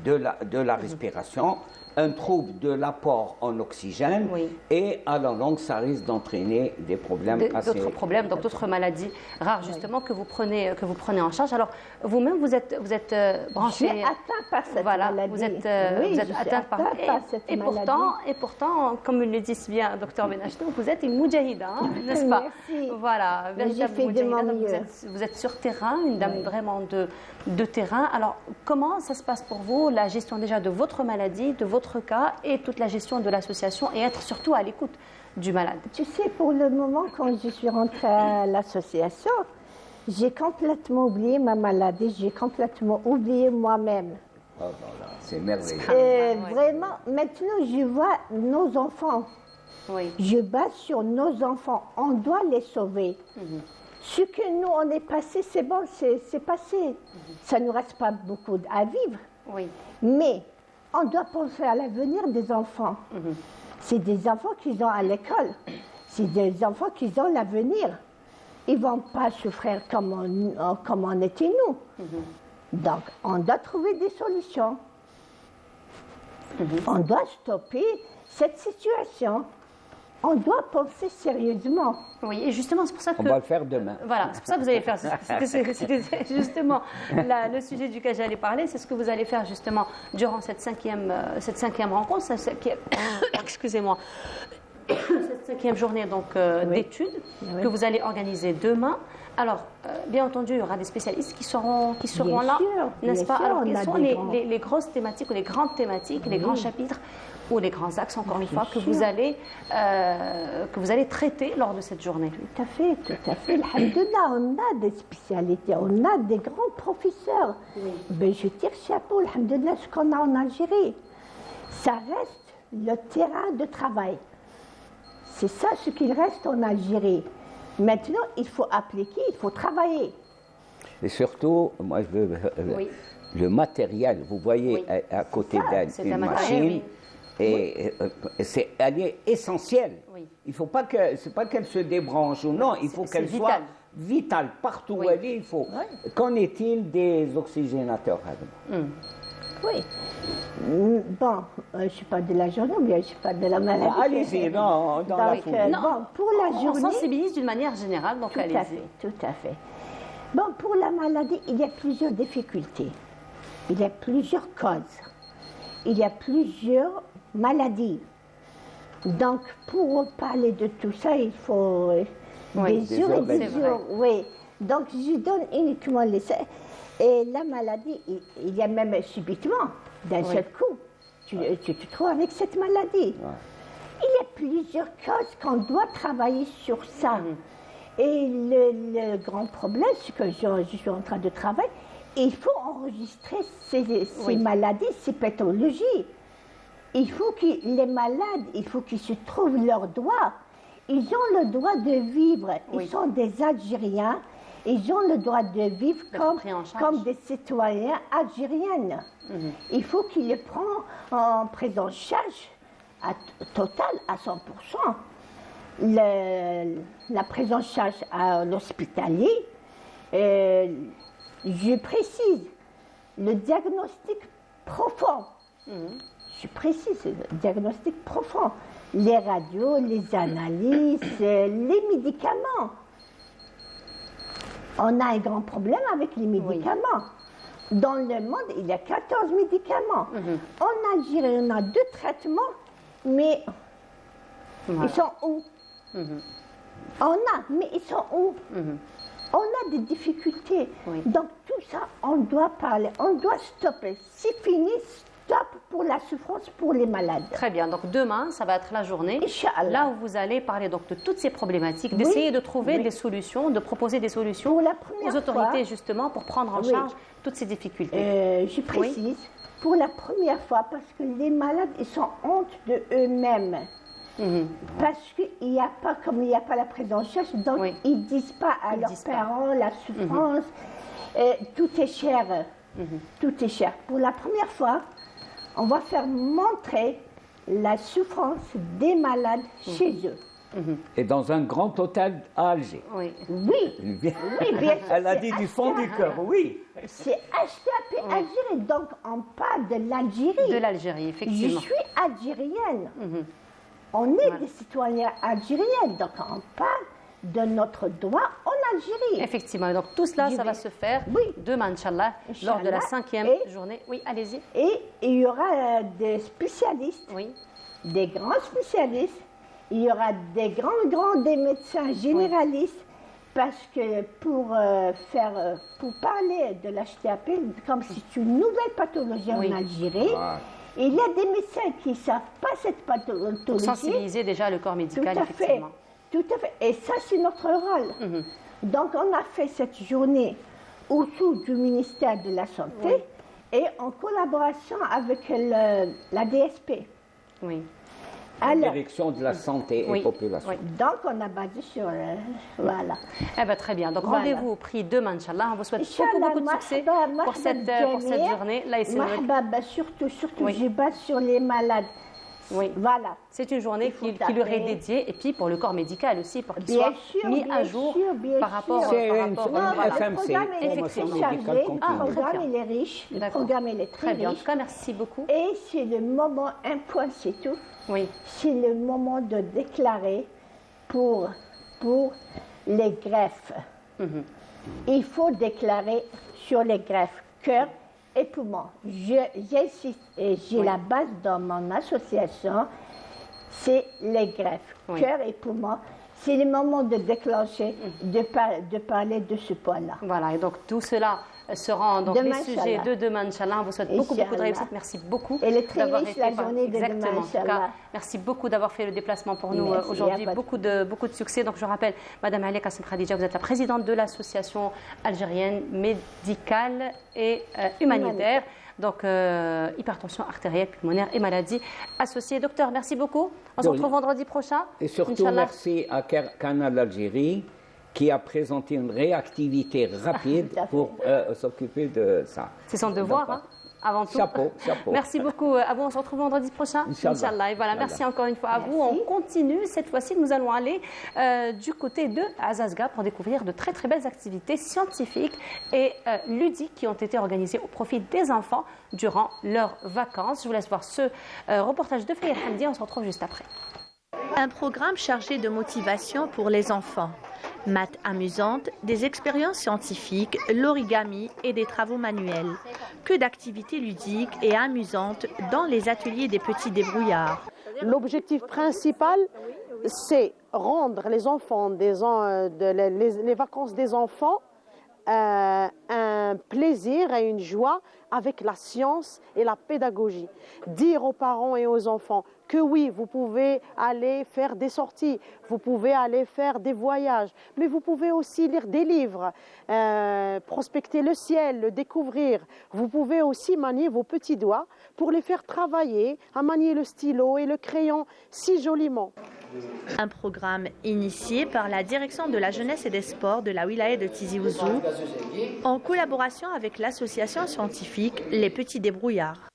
de la respiration, un trouble de l'apport en oxygène et à la longue, ça risque d'entraîner des problèmes d'autres problèmes, donc d'autres maladies rares justement que vous prenez en charge. Alors vous-même, vous êtes branché. Je suis atteinte par cette maladie. Vous êtes atteinte par cette maladie. Et pourtant, comme le dit bien docteur Benachno, vous êtes une moudjahida, n'est-ce pas? Merci. Voilà, véritable moudjahida. Vous êtes sur terrain, une dame vraiment de terrain. Alors comment ça se passe pour vous, la gestion déjà de votre maladie, de votre cas et toute la gestion de l'association et être surtout à l'écoute du malade. Tu sais, pour le moment, quand je suis rentrée à l'association, j'ai complètement oublié ma maladie, j'ai complètement oublié moi-même. Oh, voilà, c'est merveilleux. Et vraiment, maintenant, je vois nos enfants. Oui. Je base sur nos enfants. On doit les sauver. Ce que nous, on est passé, c'est bon, c'est passé. Ça ne nous reste pas beaucoup à vivre. Oui. Mais on doit penser à l'avenir des enfants. C'est des enfants qu'ils ont à l'école. C'est des enfants qui ont l'avenir. Ils ne vont pas souffrir comme on était nous. Donc, on doit trouver des solutions. On doit stopper cette situation. On doit penser sérieusement. Oui, et justement, c'est pour ça que... On va le faire demain. Voilà, c'est pour ça que vous allez faire... C'était justement le sujet duquel j'allais parler, c'est ce que vous allez faire justement durant cette cinquième rencontre, excusez-moi, cette cinquième journée d'études que vous allez organiser demain. Alors, bien entendu, il y aura des spécialistes qui seront là, n'est-ce pas? Alors, quelles sont les grosses thématiques ou les grandes thématiques, les grands chapitres ou les grands axes, encore une fois, que vous allez traiter lors de cette journée? Tout à fait, tout à fait. Alhamdoulilah, on a des spécialités, on a des grands professeurs. Ben, je tire chapeau, alhamdoulilah, ce qu'on a en Algérie. Ça reste le terrain de travail. C'est ça ce qu'il reste en Algérie. Maintenant, il faut appliquer, il faut travailler. Et surtout, moi, je veux le matériel. Vous voyez à côté d'elle une machine. Et elle est essentielle. Oui. Il faut pas c'est pas qu'elle se débranche ou non, il faut qu'elle soit vitale partout où elle est. Il faut. Qu'en est-il des oxygénateurs? Oui. Bon, je ne suis pas de la journée, mais je ne suis pas de la maladie. Allez-y, non, dans la foulée. Bon, pour la journée... On sensibilise d'une manière générale, donc allez-y. Tout à fait. Bon, pour la maladie, il y a plusieurs difficultés. Il y a plusieurs causes. Il y a plusieurs maladies. Donc, pour parler de tout ça, il faut des jours et des jours. Oui. Donc, je donne uniquement les... Et la maladie, il y a même subitement, d'un seul coup, tu te trouves avec cette maladie. Il y a plusieurs causes qu'on doit travailler sur ça. Et le grand problème, c'est que je suis en train de travailler, il faut enregistrer ces maladies, ces pathologies. Il faut que les malades, il faut qu'ils se trouvent leurs droits. Ils ont le droit de vivre. Ils sont des Algériens. Ils ont le droit de vivre comme des citoyens algériennes. Il faut qu'ils les prennent en prise en charge totale à 100%. La prise en charge à l'hospitalier, je précise, le diagnostic profond. Je précise, le diagnostic profond. Les radios, les analyses, les médicaments. On a un grand problème avec les médicaments. Dans le monde, il y a 14 médicaments. En Algérie, on a 2 traitements, mais ils sont où? Mais ils sont où? On a des difficultés. Donc tout ça, on doit parler, on doit stopper. C'est fini, stop pour la souffrance, pour les malades. Très bien, donc demain, ça va être la journée. Inch'Allah. Là où vous allez parler donc de toutes ces problématiques, d'essayer de trouver des solutions, de proposer des solutions aux autorités justement pour prendre en charge toutes ces difficultés. Je précise, pour la première fois, parce que les malades, ils sont honte de eux-mêmes. Parce qu'il n'y a pas, comme il n'y a pas la prise en charge, donc ils ne disent pas à leurs parents la souffrance. Tout est cher. Tout est cher. Pour la première fois, on va faire montrer la souffrance des malades chez eux. Et dans un grand hôtel à Alger. Oui, bien sûr. Elle a dit du fond du cœur, oui. C'est HTAP Algérie, donc on parle de l'Algérie. De l'Algérie, effectivement. Je suis algérienne. On est des citoyens algériens, donc on parle de notre droit en Algérie. Effectivement, donc tout cela, ça va se faire demain, Inch'Allah, lors de la 5e journée. Oui, allez-y. Et il y aura des spécialistes, des grands spécialistes, il y aura des des médecins généralistes, parce que pour parler de l'HTAP, comme c'est une nouvelle pathologie en Algérie, Il y a des médecins qui ne savent pas cette pathologie. Pour sensibiliser déjà le corps médical, Tout à fait. effectivement. Tout à fait. Et ça, c'est notre rôle. Donc, on a fait cette journée autour du ministère de la Santé et en collaboration avec la DSP. Oui. Alors, Direction de la santé et population. donc, on a basé sur... voilà. Eh ben, très bien. Donc, Voilà. rendez-vous au prix demain, Inch'Allah. On vous souhaite Inch'Allah, beaucoup de succès marhaba, pour cette marhaba journée. Là, Marhaba, surtout, Oui. je base sur les malades. Oui. Voilà. C'est une journée qui leur est dédiée, et puis pour le corps médical aussi, pour qu'il Bien soit sûr, mis bien à jour sûr, bien par rapport, sûr. C'est par une rapport voilà. voilà. FMC, Le programme est formation très médicale chargé, continue. le programme très il est riche, le D'accord. programme il est très Très bien. En riche. tout cas, merci beaucoup. Et c'est le moment, un point c'est tout, Oui. c'est le moment de déclarer pour les greffes. Il faut déclarer sur les greffes cœur et poumon. J'insiste et j'ai la base dans mon association, c'est les greffes, cœur et poumon. C'est le moment de déclencher, de parler de ce point-là. Voilà, et donc tout cela sera donc Demain, les sujets Inch'Allah. de demain, Inch'Allah. On vous souhaite beaucoup de Inch'Allah. réussite. Merci beaucoup. Elle est très d'avoir riche, été la journée de demain, Exactement. En tout cas, Inch'Allah. merci beaucoup d'avoir fait le déplacement pour nous Merci, aujourd'hui. y a pas de- Beaucoup de succès. Donc je rappelle, Madame Alia Kassim Khadija, vous êtes la présidente de l'association algérienne médicale et humanitaire. Donc, hypertension artérielle, pulmonaire et maladies associées. Docteur, merci beaucoup. On se De retrouve rien. vendredi prochain. Et surtout, Inch'Allah. merci à Canal Algérie qui a présenté une réactivité rapide Tout à fait. pour s'occuper de ça. C'est son devoir, Donc, hein, avant tout. Chapeau, chapeau. Merci beaucoup à vous. On se retrouve vendredi prochain. Inch'Allah. Inch'Allah. Et voilà, merci encore une fois à vous. On continue. Cette fois-ci, nous allons aller du côté de Azazga pour découvrir de très très belles activités scientifiques et ludiques qui ont été organisées au profit des enfants durant leurs vacances. Je vous laisse voir ce reportage de Fayed Hamdi. On se retrouve juste après. Un programme chargé de motivation pour les enfants. Maths amusantes, des expériences scientifiques, l'origami et des travaux manuels. Que d'activités ludiques et amusantes dans les ateliers des petits débrouillards. L'objectif principal, c'est rendre les enfants, les vacances des enfants, un plaisir et une joie avec la science et la pédagogie. Dire aux parents et aux enfants que oui, vous pouvez aller faire des sorties, vous pouvez aller faire des voyages, mais vous pouvez aussi lire des livres, prospecter le ciel, le découvrir. Vous pouvez aussi manier vos petits doigts pour les faire travailler, à manier le stylo et le crayon si joliment. Un programme initié par la direction de la jeunesse et des sports de la wilaya de Tizi Ouzou en collaboration avec l'association scientifique Les Petits Débrouillards.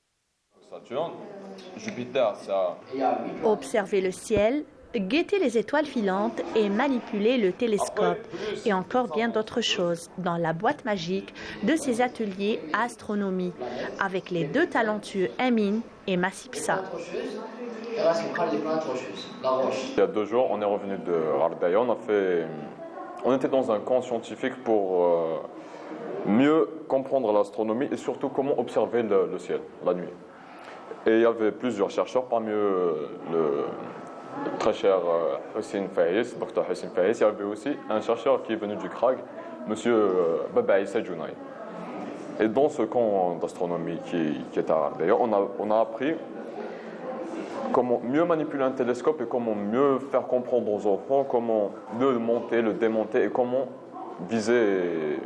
Saturne, Jupiter, ça. Observer le ciel, guetter les étoiles filantes et manipuler le télescope et encore bien d'autres choses dans la boîte magique de ces ateliers astronomie avec les deux talentueux Amine et Massipsa. Il y a 2 jours, on est revenu de Ardaya. On était dans un camp scientifique pour mieux comprendre l'astronomie et surtout comment observer le ciel la nuit. Et il y avait plusieurs chercheurs, parmi eux le très cher Hussein Faïs, Dr Hussein Faïs. Il y avait aussi un chercheur qui est venu du CRAG, monsieur Baba Issa Jounaï. Et dans ce camp d'astronomie qui est à Ardaya, on a appris comment mieux manipuler un télescope et comment mieux faire comprendre aux enfants, comment mieux le monter, le démonter et comment viser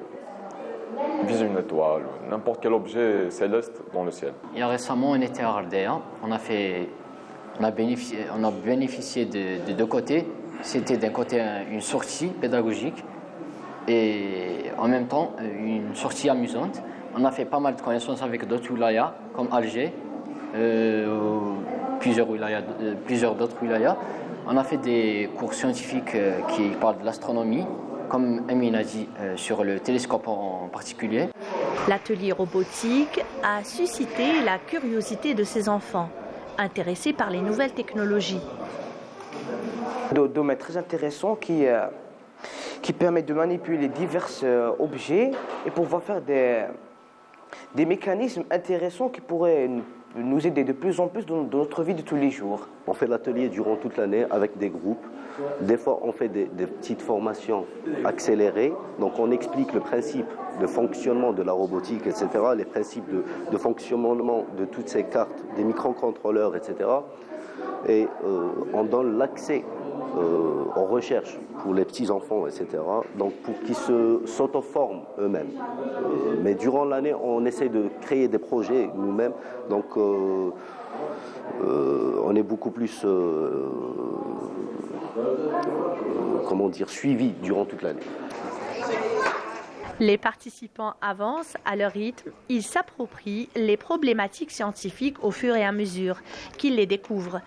une étoile, n'importe quel objet céleste dans le ciel. Et récemment, on était à Ardea. On a bénéficié de deux côtés. C'était d'un côté une sortie pédagogique et en même temps une sortie amusante. On a fait pas mal de connaissances avec d'autres wilayas, comme Alger, plusieurs d'autres wilayas. On a fait des cours scientifiques qui parlent de l'astronomie, comme Amine a dit, sur le télescope en particulier. L'atelier robotique a suscité la curiosité de ces enfants, intéressés par les nouvelles technologies. Domaine très intéressant qui permet de manipuler divers objets et pouvoir faire des mécanismes intéressants qui pourraient nous aider de plus en plus dans notre vie de tous les jours. On fait l'atelier durant toute l'année avec des groupes. Des fois, on fait des petites formations accélérées. Donc, on explique le principe de fonctionnement de la robotique, etc., les principes de fonctionnement de toutes ces cartes, des microcontrôleurs, etc. Et on donne l'accès aux recherches pour les petits-enfants, etc., donc pour qu'ils s'auto-forment eux-mêmes. Mais durant l'année, on essaie de créer des projets nous-mêmes, donc on est beaucoup plus, suivis durant toute l'année. Les participants avancent à leur rythme, ils s'approprient les problématiques scientifiques au fur et à mesure qu'ils les découvrent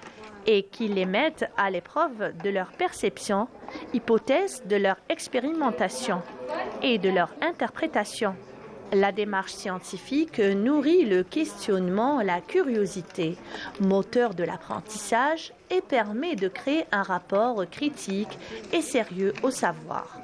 et qu'ils les mettent à l'épreuve de leur perception, hypothèse de leur expérimentation et de leur interprétation. La démarche scientifique nourrit le questionnement, la curiosité, moteur de l'apprentissage et permet de créer un rapport critique et sérieux au savoir.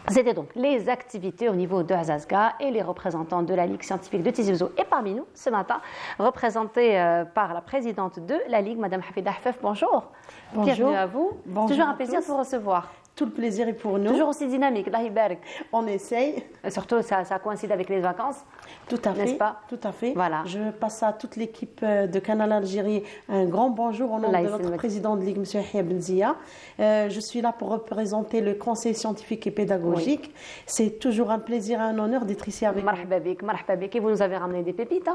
C'était donc les activités au niveau de Azazga et les représentants de la Ligue scientifique de Tizi Ouzou et parmi nous ce matin, représentés par la présidente de la Ligue, Madame Hafida Hafef. Bonjour. Bonjour. Bienvenue à vous. Bonjour. Toujours un plaisir de vous recevoir. Tout le plaisir est pour nous. Toujours aussi dynamique, Allah Ibarak. On essaye. Surtout, ça coïncide avec les vacances. Tout à fait. N'est-ce pas? Tout à fait. Voilà. Je passe à toute l'équipe de Canal Algérie un grand bonjour au nom de notre président de Ligue, M. Yahya Benzia. Je suis là pour représenter le conseil scientifique et pédagogique. Oui. C'est toujours un plaisir et un honneur d'être ici avec vous. Marhaba bik, marhaba bik. Et vous nous avez ramené des pépites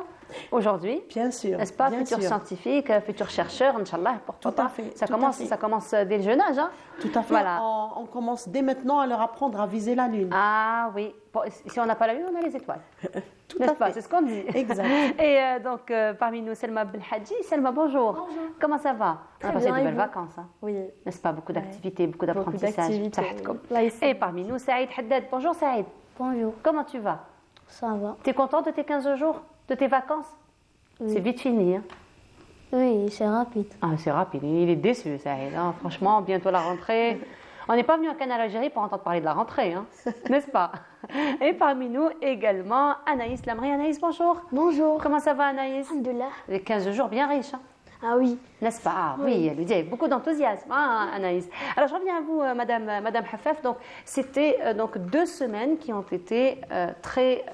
aujourd'hui. Bien sûr. N'est-ce pas? Futurs scientifiques, futurs chercheurs, Inch'Allah. Tout à fait. Ça commence dès le jeune âge. Hein? Tout à fait. Voilà. On commence dès maintenant à leur apprendre à viser la Lune. Ah oui. Si on n'a pas la Lune, on a les étoiles. Tout à fait. C'est ce qu'on dit. Exact. Et donc, parmi nous, Selma Belhadji. Selma, bonjour. Bonjour. Comment ça va? Très on a passé bien, de belles vacances. Hein? Oui. N'est-ce pas? Beaucoup d'activités, beaucoup d'apprentissage. Oui. Et parmi nous, Saïd Haddad. Bonjour Saïd. Bonjour. Comment tu vas? Ça va. Tu es content de tes 15 jours? De tes vacances? Oui. C'est vite fini. Hein? Oui, c'est rapide. Ah, c'est rapide. Il est déçu, Saïd. Hein? Franchement, bientôt la rentrée. On n'est pas venu à Canal Algérie pour entendre parler de la rentrée, hein, n'est-ce pas? Et parmi nous également, Anaïs Lamri. Anaïs, bonjour. Bonjour. Comment ça va, Anaïs? Alhamdoulilah. Les 15 jours bien riches. Hein? Ah oui. N'est-ce pas? Ah, oui, elle le dit avec beaucoup d'enthousiasme, hein, Anaïs. Alors, je reviens à vous, Madame Hafef. Donc, c'était donc 2 semaines qui ont été très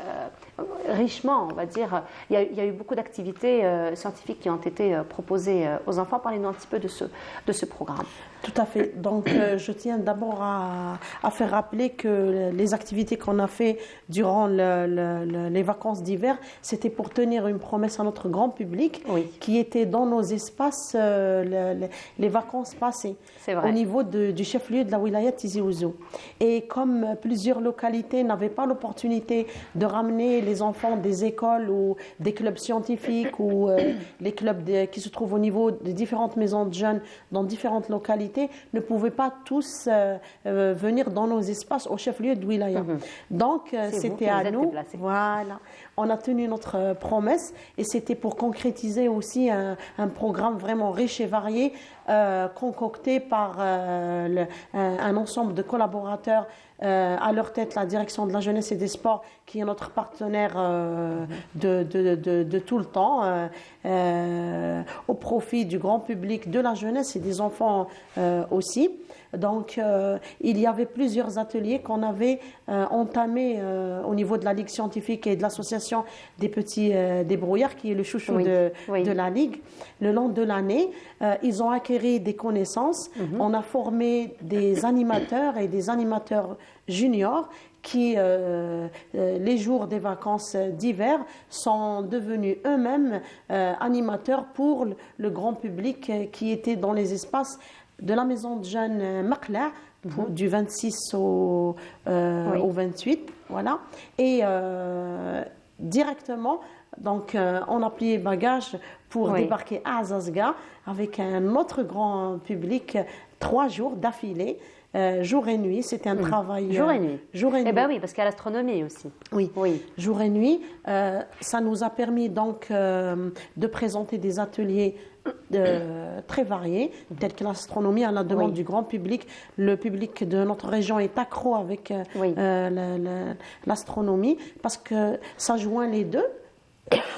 richement, on va dire. Il y a eu beaucoup d'activités scientifiques qui ont été proposées aux enfants. Parlez-nous un petit peu de ce programme. Tout à fait. Donc, je tiens d'abord à faire rappeler que les activités qu'on a fait durant les vacances d'hiver, c'était pour tenir une promesse à notre grand public qui était dans nos espaces les vacances passées, au niveau du chef-lieu de la wilaya Tizi Ouzou. Et comme plusieurs localités n'avaient pas l'opportunité de ramener les enfants des écoles ou des clubs scientifiques ou les clubs qui se trouvent au niveau de différentes maisons de jeunes dans différentes localités, ne pouvaient pas tous venir dans nos espaces au chef-lieu de wilaya. Donc, c'était à nous. Voilà. On a tenu notre promesse et c'était pour concrétiser aussi un programme vraiment riche et varié, concocté par un ensemble de collaborateurs, à leur tête la direction de la jeunesse et des sports, qui est notre partenaire de tout le temps, au profit du grand public, de la jeunesse et des enfants aussi. Donc, il y avait plusieurs ateliers qu'on avait entamés au niveau de la Ligue scientifique et de l'association des petits débrouillards, qui est le chouchou de la Ligue. Le long de l'année, ils ont acquis des connaissances. On a formé des animateurs et des animateurs juniors qui, les jours des vacances d'hiver, sont devenus eux-mêmes animateurs pour le grand public qui était dans les espaces de la maison de jeunes Maqla, du 26 au 28, voilà. Et directement, donc, on a plié bagage pour débarquer à Azazga avec un autre grand public, 3 jours d'affilée. Jour et nuit, c'était un travail... Jour et nuit. Jour et nuit. Eh bien oui, parce qu'il y a l'astronomie aussi. Oui, jour et nuit. Ça nous a permis donc de présenter des ateliers très variées, telles que l'astronomie à la demande du grand public. Le public de notre région est accro avec l'astronomie parce que ça joint les deux.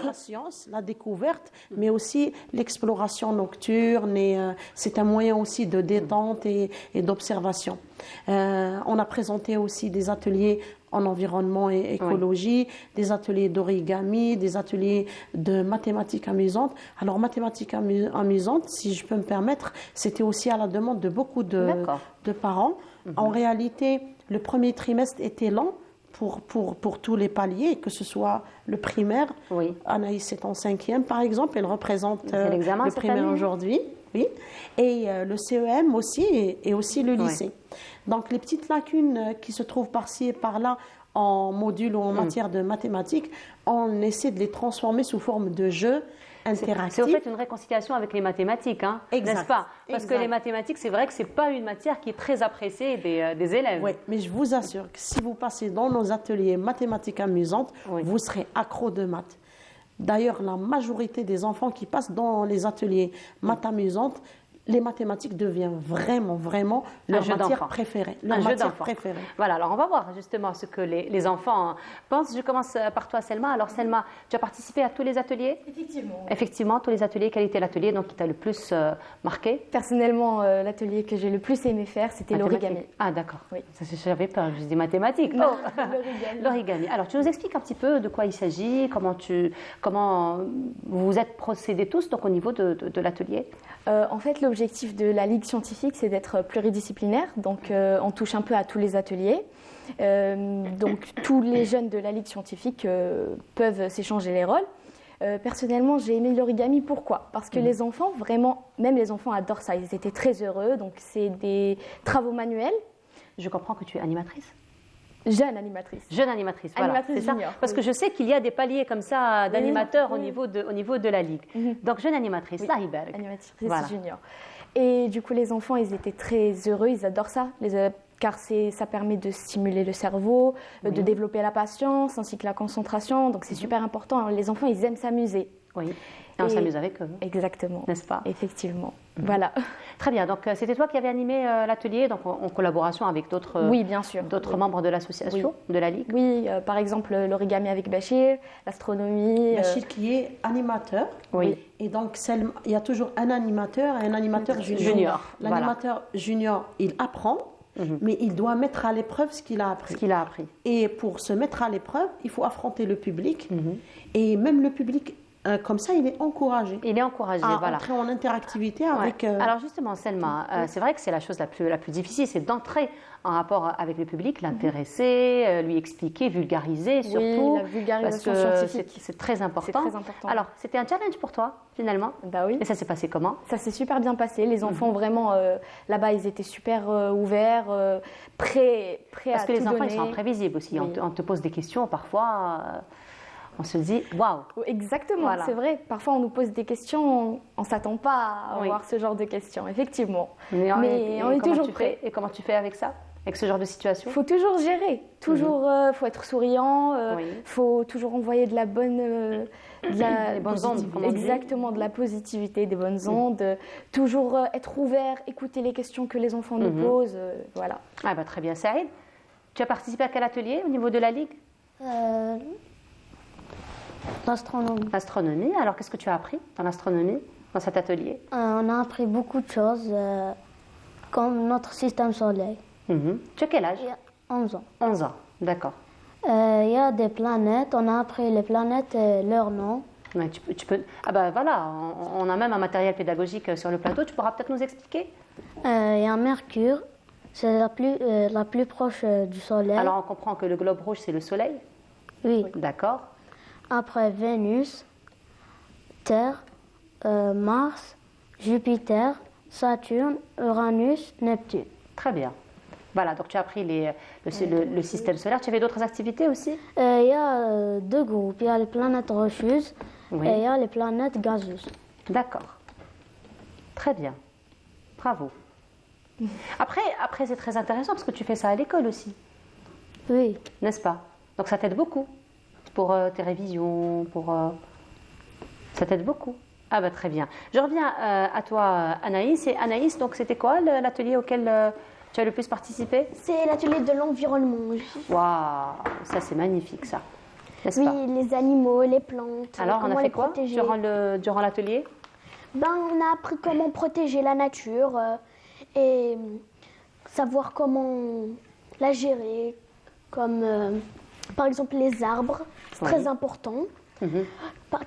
La science, la découverte, mais aussi l'exploration nocturne et c'est un moyen aussi de détente et d'observation. On a présenté aussi des ateliers en environnement et écologie, des ateliers d'origami, des ateliers de mathématiques amusantes. Alors mathématiques amusantes, si je peux me permettre, c'était aussi à la demande de beaucoup de parents. En réalité, le premier trimestre était lent, pour tous les paliers, que ce soit le primaire. Anaïs est en 5e, par exemple, elle représente le primaire aujourd'hui. Oui. Et le CEM aussi, et aussi le lycée. Donc les petites lacunes qui se trouvent par-ci et par-là en module ou en matière de mathématiques, on essaie de les transformer sous forme de jeux interactifs. C'est en fait une réconciliation avec les mathématiques, hein, n'est-ce pas? Parce que les mathématiques, c'est vrai que ce n'est pas une matière qui est très appréciée des élèves. Oui, mais je vous assure que si vous passez dans nos ateliers mathématiques amusantes, vous serez accro de maths. D'ailleurs, la majorité des enfants qui passent dans les ateliers maths amusantes, les mathématiques deviennent vraiment leur matière préférée. Voilà, alors on va voir justement ce que les enfants pensent. Je commence par toi, Selma. Alors Selma, tu as participé à tous les ateliers? Effectivement. Effectivement, tous les ateliers. Quel était l'atelier qui t'a le plus marqué? Personnellement, l'atelier que j'ai le plus aimé faire, c'était l'origami. Ah d'accord, oui. J'avais peur, je dis mathématiques. Non, l'origami. Alors tu nous expliques un petit peu de quoi il s'agit, comment vous vous êtes procédés tous donc, au niveau de l'atelier? En fait, l'objectif de la Ligue scientifique, c'est d'être pluridisciplinaire. Donc, on touche un peu à tous les ateliers. Donc, tous les jeunes de la Ligue scientifique peuvent s'échanger les rôles. Personnellement, j'ai aimé l'origami. Pourquoi? Parce que les enfants, vraiment, même les enfants adorent ça. Ils étaient très heureux. Donc, c'est des travaux manuels. Je comprends que tu es animatrice. Jeune animatrice. Jeune animatrice, voilà. Animatrice junior. Parce que je sais qu'il y a des paliers comme ça d'animateurs au niveau de la Ligue. Donc, jeune animatrice, là, animatrice junior. Et du coup, les enfants, ils étaient très heureux, ils adorent ça, car ça permet de stimuler le cerveau, de développer la patience, ainsi que la concentration. Donc, c'est super important. Les enfants, ils aiment s'amuser. Oui. Et on s'amuse avec eux. Exactement. N'est-ce pas? Effectivement. Voilà. Très bien. Donc, c'était toi qui avais animé l'atelier, donc en collaboration avec d'autres bien sûr. D'autres membres de l'association, de la Ligue? Oui, par exemple, l'origami avec Bachir, l'astronomie. Bachir qui est animateur. Oui. Et donc, il y a toujours un animateur et un animateur junior. L'animateur junior, il apprend. Mais il doit mettre à l'épreuve ce qu'il a appris. Et pour se mettre à l'épreuve, il faut affronter le public. Et même le public, comme ça, il est encouragé. Il est encouragé, voilà. Entrer en interactivité avec... Alors justement, Selma, c'est vrai que c'est la chose la plus difficile, c'est d'entrer en rapport avec le public, l'intéresser, lui expliquer, vulgariser surtout. Oui, la vulgarisation parce que scientifique. c'est très important. C'est très important. Alors, c'était un challenge pour toi, finalement? Bah oui. Et ça s'est passé comment? Ça s'est super bien passé. Les enfants, vraiment, là-bas, ils étaient super ouverts, prêts à tout donner. Parce que les enfants, ils sont imprévisibles aussi. Oui. On te pose des questions, parfois... on se dit waouh. Exactement, voilà. C'est vrai. Parfois, on nous pose des questions, on ne s'attend pas à avoir ce genre de questions, effectivement. Mais on est toujours prêt. Et comment tu fais avec ça, avec ce genre de situation? Il faut toujours gérer. Toujours, faut être souriant. Faut toujours envoyer de la bonne, les bonnes ondes. Exactement, de la positivité, des bonnes ondes. Toujours être ouvert, écouter les questions que les enfants nous posent. Voilà. Ah bah, très bien, Saïd. Tu as participé à quel atelier au niveau de la Ligue? L'astronomie. L'astronomie. Alors, qu'est-ce que tu as appris dans l'astronomie, dans cet atelier? On a appris beaucoup de choses, comme notre système solaire. Tu as quel âge? 11 ans. 11 ans, d'accord. Il y a des planètes. On a appris les planètes et leurs noms. Ouais, tu peux... Ah ben voilà, on a même un matériel pédagogique sur le plateau. Tu pourras peut-être nous expliquer? Il y a Mercure. C'est la plus proche du Soleil. Alors, on comprend que le globe rouge, c'est le Soleil? Oui. D'accord. Après Vénus, Terre, Mars, Jupiter, Saturne, Uranus, Neptune. Très bien. Voilà, donc tu as appris le système solaire. Tu avais d'autres activités aussi? Il y a deux groupes. Il y a les planètes rocheuses et il y a les planètes gazeuses. D'accord. Très bien. Bravo. Après c'est très intéressant parce que tu fais ça à l'école aussi. Oui. N'est-ce pas? Donc ça t'aide beaucoup pour tes révisions, ça t'aide beaucoup. Ah bah très bien. Je reviens à toi Anaïs. Et Anaïs, donc c'était quoi l'atelier auquel tu as le plus participé? C'est l'atelier de l'environnement. Waouh, ça c'est magnifique ça. Oui, les animaux, les plantes. Alors on a fait quoi protéger. durant l'atelier? Ben, on a appris comment protéger la nature et savoir comment la gérer, comme par exemple les arbres, c'est très important.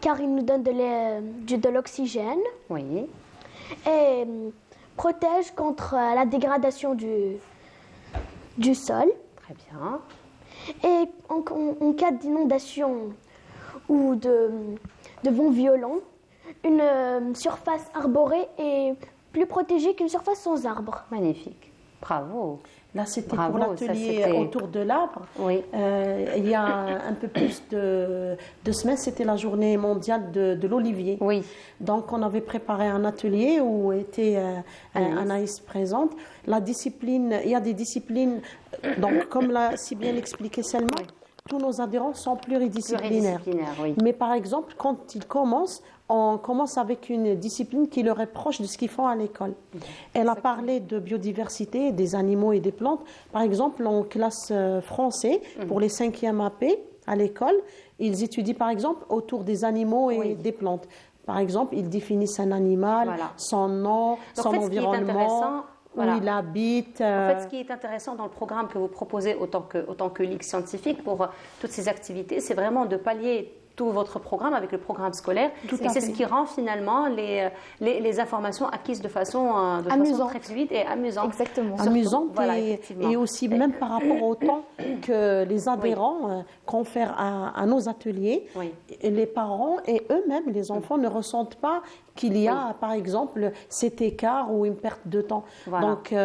Car ils nous donnent de l'oxygène et protègent contre la dégradation du sol. Très bien. Et en cas d'inondation ou de vent violent, une surface arborée est plus protégée qu'une surface sans arbre. Magnifique. Bravo. Là, c'était pour l'atelier autour de l'arbre. Oui. Il y a un peu plus de semaines, c'était la journée mondiale de l'olivier. Oui. Donc, on avait préparé un atelier où était Anaïs présente. La discipline, il y a des disciplines, donc comme l'a si bien expliqué Selma, tous nos adhérents sont pluridisciplinaires. Oui. Mais par exemple, quand ils commencent, on commence avec une discipline qui leur est proche de ce qu'ils font à l'école. Elle a parlé de biodiversité, des animaux et des plantes. Par exemple, en classe français, pour les 5e AP à l'école, ils étudient par exemple autour des animaux et des plantes. Par exemple, ils définissent un animal, son nom, donc, son environnement, où il habite. En fait, ce qui est intéressant dans le programme que vous proposez autant que Ligue scientifique pour toutes ces activités, c'est vraiment de pallier tout votre programme avec le programme scolaire. Et c'est ce qui rend finalement les informations acquises de façon très fluide et amusante. Exactement. Surtout, amusante et aussi même par rapport au temps que les adhérents confèrent à nos ateliers, les parents et eux-mêmes, les enfants, ne ressentent pas qu'il y a, par exemple, cet écart ou une perte de temps. Donc,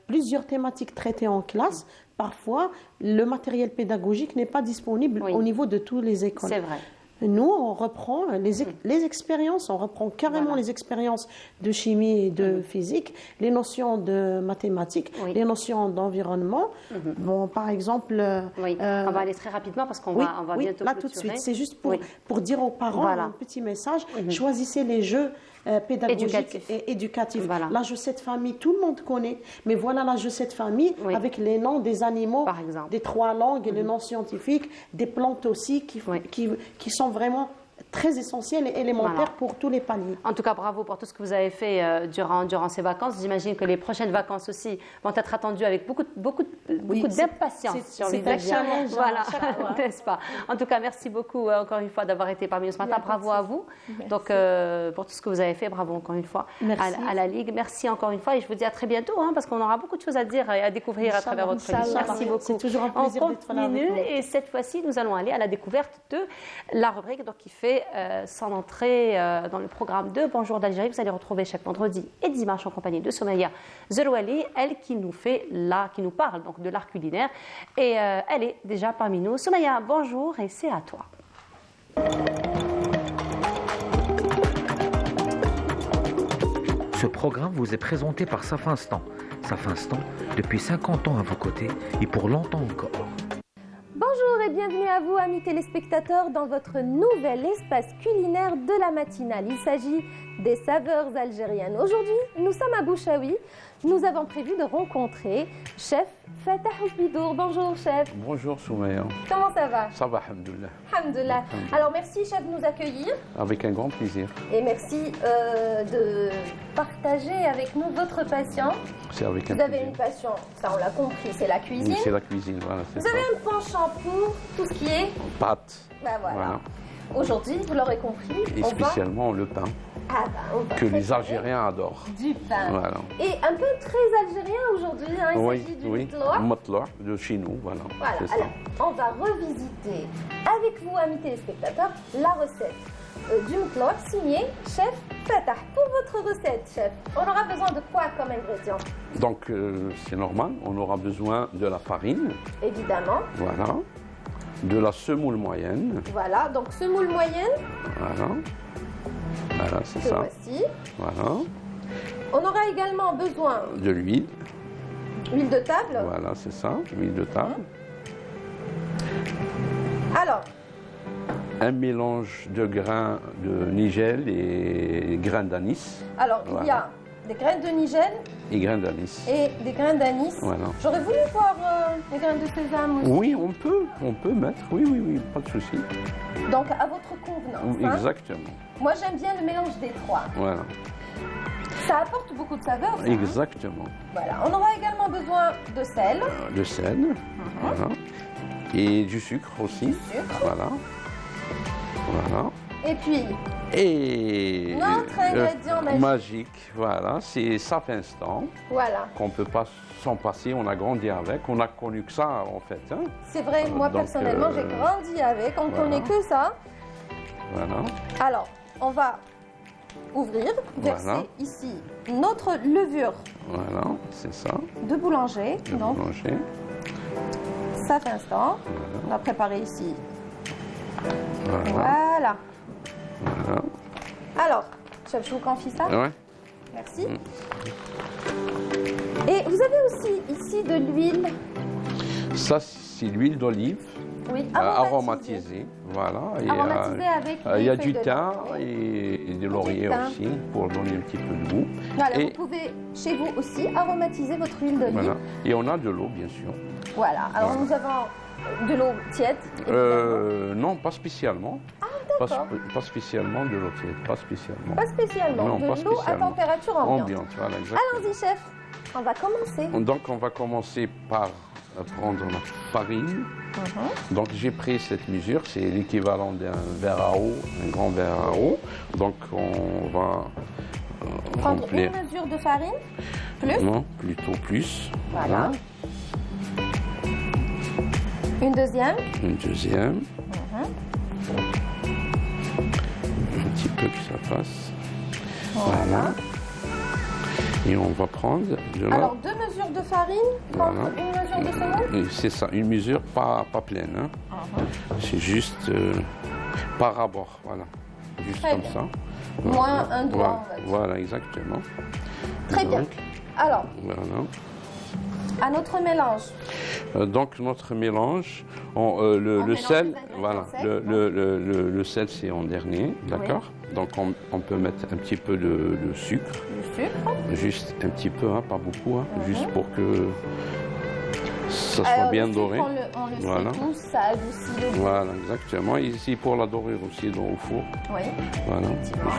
plusieurs thématiques traitées en classe. Parfois, le matériel pédagogique n'est pas disponible au niveau de toutes les écoles. C'est vrai. Nous, on reprend les expériences, on reprend carrément les expériences de chimie et de physique, les notions de mathématiques, les notions d'environnement. Bon, par exemple... on va aller très rapidement parce qu'on va bientôt là, tout de suite. C'est juste pour dire aux parents un petit message. Choisissez les jeux pédagogiques et éducatifs. La jeu cette famille, tout le monde connaît. Mais voilà la jeu cette famille avec les noms des animaux, des 3 langues, les noms scientifiques, des plantes aussi qui sont vraiment très essentiel et élémentaire pour tous les paliers. En tout cas, bravo pour tout ce que vous avez fait durant ces vacances. J'imagine que les prochaines vacances aussi vont être attendues avec beaucoup d'impatience. C'est un challenge. Voilà, n'est-ce pas? En tout cas, merci beaucoup encore une fois d'avoir été parmi nous ce matin. Bravo à vous. Merci. Donc, pour tout ce que vous avez fait, bravo encore une fois à la Ligue. Merci encore une fois et je vous dis à très bientôt parce qu'on aura beaucoup de choses à dire et à découvrir à travers votre émission. Merci beaucoup. C'est toujours un plaisir d'être là avec vous. Et cette fois-ci, nous allons aller à la découverte de la rubrique qui fait son entrée dans le programme de Bonjour d'Algérie. Vous allez retrouver chaque vendredi et dimanche en compagnie de Somaya Zerouali, elle qui nous parle donc de l'art culinaire. Et elle est déjà parmi nous. Somaya, bonjour et c'est à toi. Ce programme vous est présenté par Saf Instant. Saf Instant, depuis 50 ans à vos côtés et pour longtemps encore. Bonjour et bienvenue à vous, amis téléspectateurs, dans votre nouvel espace culinaire de la matinale. Il s'agit des saveurs algériennes. Aujourd'hui, nous sommes à Bouchaoui. Nous avons prévu de rencontrer chef Fatah Oubidour. Bonjour, chef. Bonjour, Soumaya. Comment ça va? Ça va, alhamdoulilah. Alhamdoulilah. Alors, merci, chef, de nous accueillir. Avec un grand plaisir. Et merci de partager avec nous votre passion. C'est avec un Vous avez plaisir. une passion, ça on l'a compris, c'est la cuisine. Oui, c'est la cuisine, voilà. Vous avez un penchant pour tout ce qui est Pâtes. Ben voilà. Aujourd'hui, vous l'aurez compris, Et on spécialement le pain. on va Que les préparer Algériens adorent. du pain. Voilà. Et un peu très algérien aujourd'hui, il Oui, s'agit du oui. mtloua. Motloa, de chez nous, voilà. Voilà, C'est ça. alors on va revisiter avec vous, amis téléspectateurs, la recette du mtloua signée chef Fatah. Pour votre recette, chef, on aura besoin de quoi comme ingrédients? Donc, c'est normal, on aura besoin de la farine, Évidemment. voilà, de la semoule moyenne, Voilà, donc semoule moyenne, voilà. Voilà, c'est que ça. voici. Voilà. On aura également besoin De l'huile, d'huile de table. voilà, c'est ça, l'huile de table. Alors, un mélange de grains de nigel et grains d'anis. Alors, il y a des graines de nigel et grains d'anis. Et des grains d'anis. Voilà. J'aurais voulu voir les graines de sésame aussi. Oui, on peut mettre, oui, pas de souci. Donc, à votre convenance. Hein. Exactement. Moi, j'aime bien le mélange des trois. Voilà. Ça apporte beaucoup de saveur. Ça, exactement. Hein. Voilà. On aura également besoin de sel. De sel, voilà. Et du sucre aussi. Du sucre. Voilà. Voilà. Et puis, notre ingrédient magique, voilà, c'est Saf Instant. Voilà. Qu'on ne peut pas s'en passer, on a grandi avec, on a connu que ça en fait. Hein. C'est vrai, moi personnellement, j'ai grandi avec, on ne connaît que ça. Voilà. Alors, on va ouvrir, verser ici notre levure. Voilà, c'est ça. De boulanger. Donc, boulanger. Saf Instant. On va préparer ici. Voilà. Voilà. Voilà. Alors, chef Chouk, on fait ça? Ouais. Merci. Et vous avez aussi ici de l'huile. Ça, c'est l'huile d'olive. Oui, aromatisée. Voilà. Aromatisée avec il y a du thym et du laurier aussi pour donner un petit peu de goût. Voilà, vous pouvez chez vous aussi aromatiser votre huile d'olive. Voilà. Et on a de l'eau, bien sûr. Voilà. Alors nous avons de l'eau tiède. Non, pas spécialement. Ah, d'accord. Pas spécialement de l'eau tiède, pas spécialement. Pas spécialement. Non, de pas l'eau à spécialement. température ambiante. Ambiante, voilà, exactement. Allons-y, chef. On va commencer. Donc on va commencer par prendre la farine. Donc j'ai pris cette mesure, c'est l'équivalent d'un verre à eau, un grand verre à eau. Donc on va prendre remplir. une mesure de farine, plus. Non, plutôt plus. Voilà. Une deuxième. Une deuxième. Un petit peu que ça passe. Voilà. Et on va prendre de là. Alors, 2 mesures de farine contre une mesure de semoule. C'est ça, une mesure pas pleine. Hein. C'est juste par rapport, voilà. Juste Très comme bien. ça. Moins un doigt, on va dire. Voilà, exactement. Très bien. Alors, Voilà. à notre mélange. Donc notre mélange, le sel, voilà, le sel c'est en dernier, d'accord. Donc on peut mettre un petit peu de sucre. Du sucre. Juste un petit peu, hein, pas beaucoup, hein, juste pour que ça soit bien doré. On le voilà. fait tous, ça adoucit le goût. Voilà, exactement. Et ici pour la dorure aussi au four. Oui. Voilà,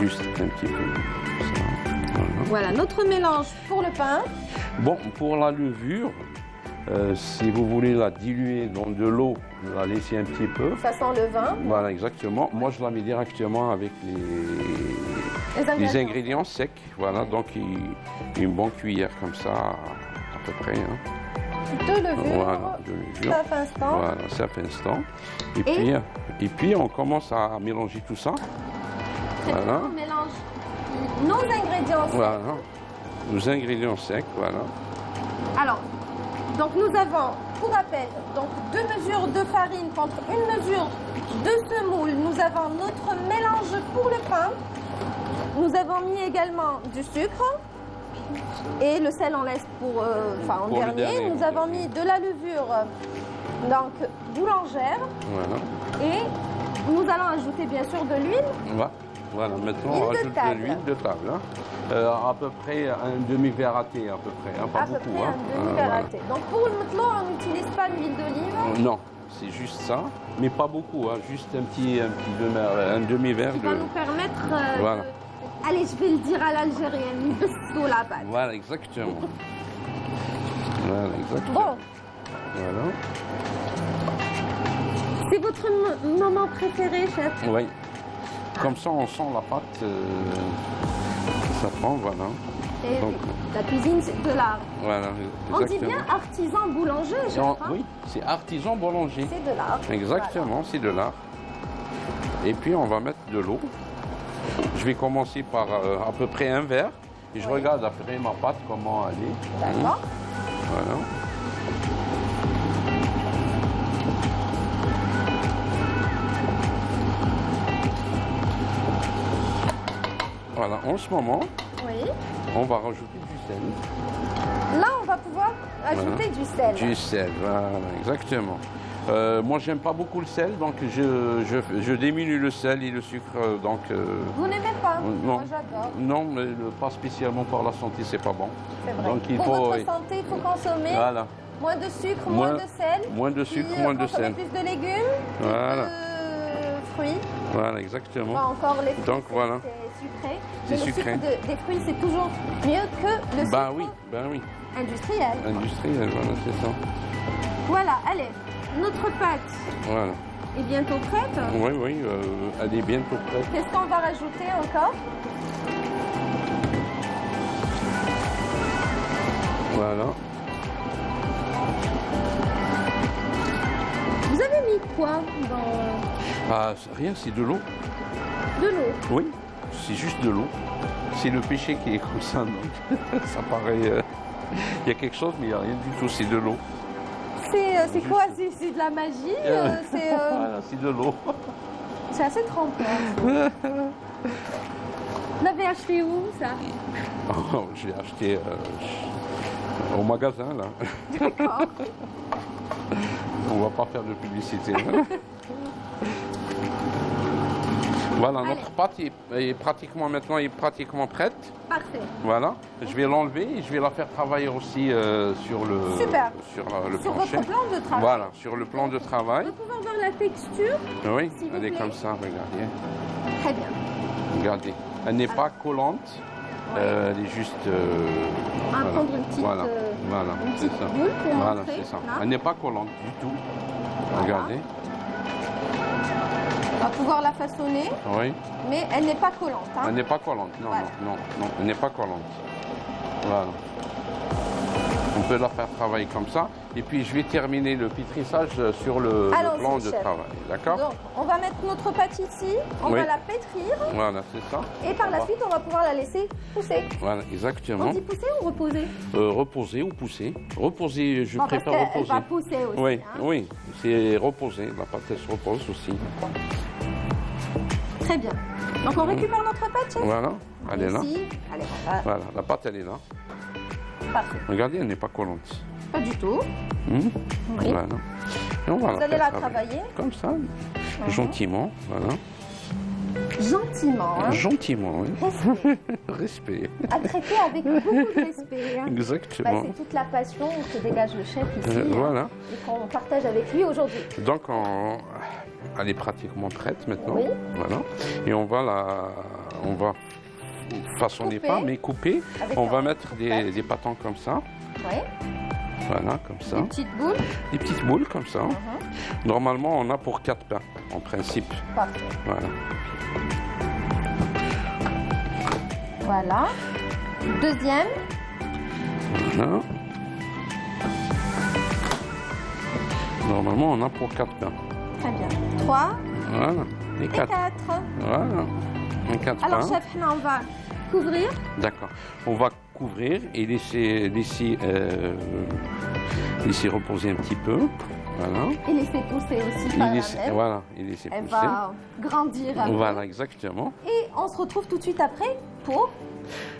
juste un petit peu. Ça. Voilà, notre mélange pour le pain. Bon, pour la levure, si vous voulez la diluer dans de l'eau, la laisser un petit peu. Façon levain. Voilà, exactement. Moi, je la mets directement avec les ingrédients secs. Voilà, donc une bonne cuillère comme ça, à peu près. Hein. De levure. Voilà, de levure. Saf Instant. Voilà, Saf Instant. Et puis, on commence à mélanger tout ça. Voilà. On mélange nos ingrédients secs. Voilà, nos ingrédients secs, voilà. Alors, donc nous avons, pour rappel, donc 2 mesures de farine contre une mesure de semoule. Nous avons notre mélange pour le pain. Nous avons mis également du sucre et le sel on laisse pour en Pour le dernier. Nous avons mis de la levure donc boulangère. Voilà. Et nous allons ajouter bien sûr de l'huile. Voilà, maintenant on rajoute de l'huile de table. Hein. À peu près un demi-verre à thé, à peu près, hein, pas À peu beaucoup. près Hein. un demi-verre à thé. Donc pour le matelot, on n'utilise pas l'huile d'olive. Non, c'est juste ça, mais pas beaucoup, hein, juste un demi-verre Qui de... va nous permettre Voilà. allez, je vais le dire à l'algérienne, besso la pâte. Voilà, exactement. Voilà, exactement. Bon, Voilà. c'est votre moment préféré, chef? Oui. Comme ça, on sent la pâte, ça prend, voilà. Et Donc, la cuisine, c'est de l'art. voilà, On dit exactement. bien artisan boulanger, chef. Hein? Oui, c'est artisan boulanger. C'est de l'art. Exactement, c'est de l'art. Et puis on va mettre de l'eau. Je vais commencer par à peu près un verre. Et je regarde après ma pâte comment elle est. D'accord. Voilà. Voilà, en ce moment, Oui. on va rajouter du sel. Là, on va pouvoir ajouter Voilà. du sel. Du sel, voilà, exactement. Moi, j'aime pas beaucoup le sel, donc je diminue le sel et le sucre. Vous n'aimez pas? Non. Moi, j'adore. Non, mais pas spécialement pour la santé, c'est pas bon. C'est vrai. Donc il pour faut. votre santé, il faut consommer Voilà. moins de sucre, moins de sel. Moins de sucre, puis, moins de consommer sel. plus de légumes, Voilà. de fruits. Voilà, exactement. Pas encore les fruits, Donc voilà. c'est sucré. C'est Mais le sucré. sucre des fruits, c'est toujours mieux que le sucre Ben oui. industriel. Industriel, voilà, c'est ça. Voilà, allez, notre pâte Voilà. est bientôt prête. Oui, elle est bientôt prête. Qu'est-ce qu'on va rajouter encore? Voilà. Vous avez mis quoi dans Ah, rien, c'est de l'eau. de l'eau? Oui, c'est juste de l'eau. C'est le péché qui est comme ça, donc ça paraît. Il y a quelque chose, mais il n'y a rien du tout, c'est de l'eau. C'est quoi? C'est de la magie? Voilà, c'est de l'eau. C'est assez trempant. Vous l'avez acheté où, ça? Oh, j'ai acheté au magasin, là. D'accord. On va pas faire de publicité. Voilà, notre pâte est pratiquement prête. Parfait. Voilà, je vais l'enlever et je vais la faire travailler aussi sur le Super. sur le Sur plancher. votre plan de travail. Voilà, sur le plan de travail. On va pouvoir voir la texture. Oui, s'il vous elle est plaît. comme ça, regardez. Très bien. Regardez, elle n'est pas collante, elle est juste. On va prendre une petite, voilà, une c'est petite ça. boule pour Voilà, montrer, c'est ça. là. Elle n'est pas collante du tout. Regardez. On va pouvoir la façonner, Oui. mais elle n'est pas collante. Hein. Elle n'est pas collante, non, Voilà. non, elle n'est pas collante. Voilà. On peut la faire travailler comme ça. Et puis je vais terminer le pétrissage sur le Allons-y, plan de chef. travail. D'accord? Donc, on va mettre notre pâte ici, on Oui. va la pétrir, Voilà, c'est ça. et par la suite, on va pouvoir la laisser pousser. Voilà, On exactement. dit pousser ou reposer? Reposer ou pousser. Reposer, je Bon, parce préfère qu'elle reposer. va pousser aussi. Oui, hein. oui, c'est reposer. La pâte, elle se repose aussi. Très bien. Donc, on récupère notre pâte, chef? Voilà, elle est là. Ici. Allez, on va. Voilà, la pâte, elle est là. Parfait. Regardez, elle n'est pas collante. Pas du tout. Oui. Voilà. Et on va Vous la allez faire la travailler comme ça, gentiment. Voilà. gentiment. Hein. Gentiment, oui. Respect. Respect. À traiter avec beaucoup de respect. Hein. Exactement. Bah, c'est toute la passion que dégage le chef ici. Voilà. Hein, et qu'on partage avec lui aujourd'hui. Donc, elle est pratiquement prête maintenant. Oui. Voilà. Et on va façonner Couper. pas, mais couper. Avec On un va mettre des pâtons comme ça. Oui. Voilà, comme ça. Des petites boules. Des petites boules comme ça. Normalement, on a pour 4 pains, en principe. Parfait. Voilà. Voilà. Deuxième. Voilà. Normalement, on a pour 4 pains. Très bien. 3 Voilà. Et et 4. 4. Voilà. Et 4 Alors, pains. chef, là, on va couvrir. D'accord. On va couvrir et laisser reposer un petit peu. Voilà. Et laisser pousser aussi par la même. Voilà, et laisser Elle pousser. va grandir un peu. Voilà, exactement. Et on se retrouve tout de suite après pour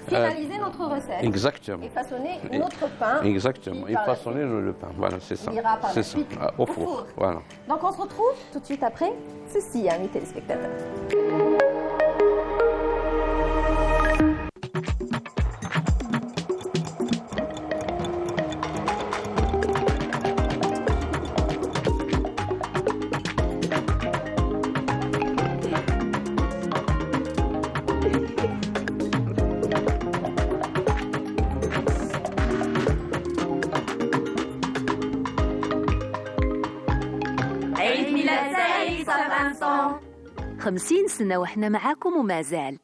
finaliser notre recette. Exactement. Et façonner notre pain. Exactement. qui, Et par la façonner le pain. Voilà, c'est ça. Il ira par C'est la ça. suite Au au four. four. Voilà. Donc on se retrouve tout de suite après ceci, amis téléspectateurs. عيد ميلاد سعيد صار 50 سنة وإحنا معاكم وما زال.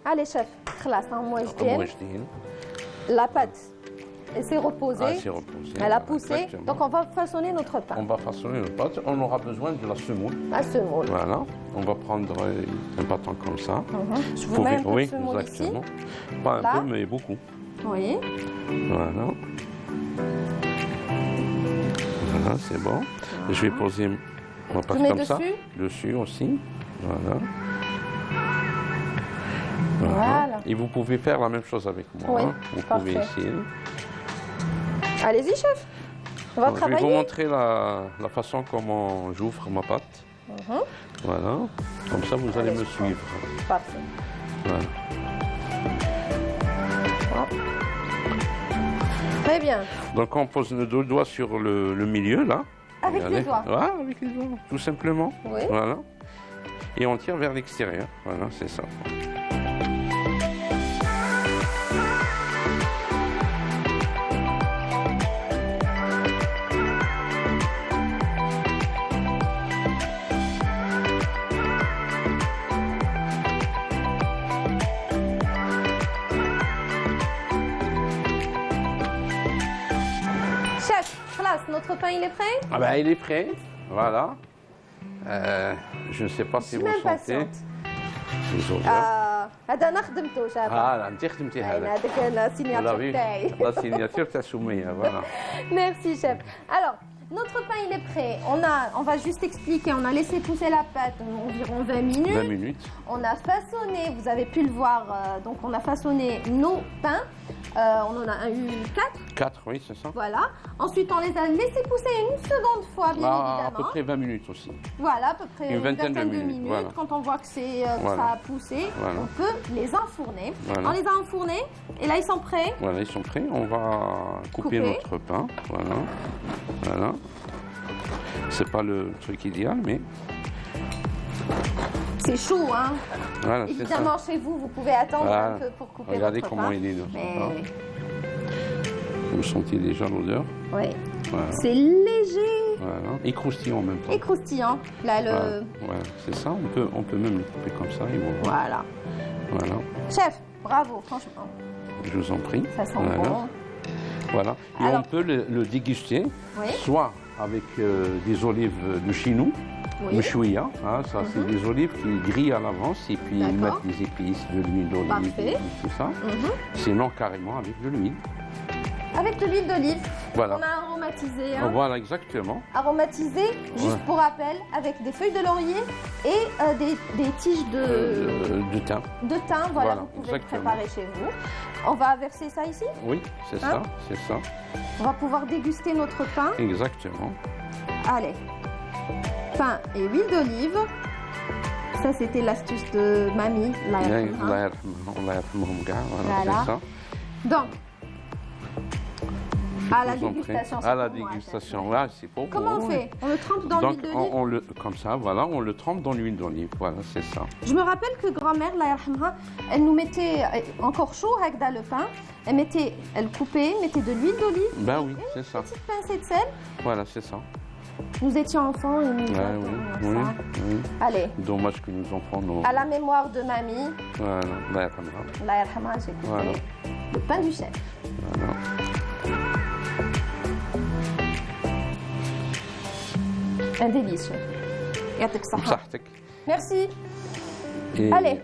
Allez chef, خلاص Mojdin. La pâte, elle s'est reposée. Ah, c'est reposé. Elle a poussé. Exactement. Donc on va façonner notre pain. On va façonner le pâte. On aura besoin de la semoule. La semoule. Voilà. On va prendre un bâton comme ça. Je vous mets un peu de Oui, semoule ici. exactement. Pas un Là. peu, mais beaucoup. Oui. Voilà. Voilà, c'est bon. Je vais poser ma pâte mets comme ça. dessus Dessus aussi. Voilà. Voilà. Et vous pouvez faire la même chose avec moi. Oui, hein. Vous pouvez parfait. essayer. Allez-y, chef. On va Alors, je vais vous travailler. montrer la façon comment j'ouvre ma pâte. Mhm. Voilà. Comme ça, vous allez me suivre. Parfait. Voilà. Très bien. Donc, on pose nos deux doigts sur le milieu, là. Avec Regardez. les doigts. Voilà, avec les doigts, tout simplement. Oui. Voilà. Et on tire vers l'extérieur. Voilà, c'est ça. Chef, classe, notre pain il est prêt? Ah ben, il est prêt. Voilà. Je ne sais pas si suis vous même sentez patiente. les odeurs. هذا انا خدمته شاف. انت خدمتي هذا. هذاك السينياتور تاعي. La signature تاع سمية, voilà. Merci chef. Alors, notre pain il est prêt. On va juste expliquer. On a laissé pousser la pâte environ 20 minutes. 20 minutes. On a façonné, vous avez pu le voir, donc on a façonné nos pains. On en a eu 4. 4, oui, c'est ça. Voilà. Ensuite, on les a laissés pousser une seconde fois, bien À évidemment. peu près 20 minutes aussi. Voilà, à peu près Une vingtaine de minutes, minutes. voilà. Quand on voit que, que Voilà. ça a poussé, Voilà. on peut les enfourner. Voilà. On les a enfournés et là, ils sont prêts. Voilà, ils sont prêts. On va couper Couper. notre pain. Voilà. Voilà. C'est pas le truc idéal, mais C'est chaud, hein. voilà, c'est Évidemment, ça. chez vous, vous pouvez attendre Voilà. un peu pour couper Regardez votre comment pain. il est notre Mais- pain. Vous sentez déjà l'odeur. Oui. Voilà. C'est léger Voilà. Et croustillant en même temps. et croustillant. Là, le... Voilà. Voilà, c'est ça. On peut même le couper comme ça. Et Voilà. Voilà. Chef, bravo, franchement. Je vous en prie. Ça sent Voilà. bon. Voilà. Et Alors- on peut le déguster, Oui. soit avec des olives de chez nous, Oui. mchouia, hein, ça c'est des olives qui grillent à l'avance et puis ils D'accord. mettent des épices, de l'huile d'olive, Parfait. et tout ça. Mhm. Sinon carrément avec de l'huile. Avec de l'huile d'olive. Voilà. On a aromatisé. Hein. Voilà, exactement. Aromatisé, juste Ouais. pour rappel, avec des feuilles de laurier et des tiges De thym. de thym. Voilà, Voilà, vous pouvez exactement. le préparer chez vous. On va verser ça ici. Oui, c'est Hein? ça, c'est ça. On va pouvoir déguster notre pain. Exactement. Allez. Pain et huile d'olive. Ça, c'était l'astuce de mamie. Allah Allah yarhamha. yarhamhum, Allah yarhamhum ka'ah, voilà, Voilà. c'est ça. Donc, à la Je vous en prie. dégustation. c'est À la pour moi, dégustation, là, c'est pour Comment vous, on oui. fait? On le trempe dans Donc, l'huile d'olive. comme ça, voilà, on le trempe dans l'huile d'olive. Voilà, c'est ça. Je me rappelle que grand-mère, Allah yarhamha, elle nous mettait encore chaud avec le pain. Elle coupait, mettait de l'huile d'olive, Ben oui, c'est ça. une petite pincée de sel. Voilà, c'est ça. Nous étions enfants et nous Ouais, adorions oui, ça. oui. Allez, Dommage que nous enfants nos. à la mémoire de mamie, Voilà, Allah yarhamha. Allah yarhamha, j'ai coupé Voilà. le pain du chef. Voilà. Un délice, chef. Yatik saha. بصحتك. Merci. Et Allez.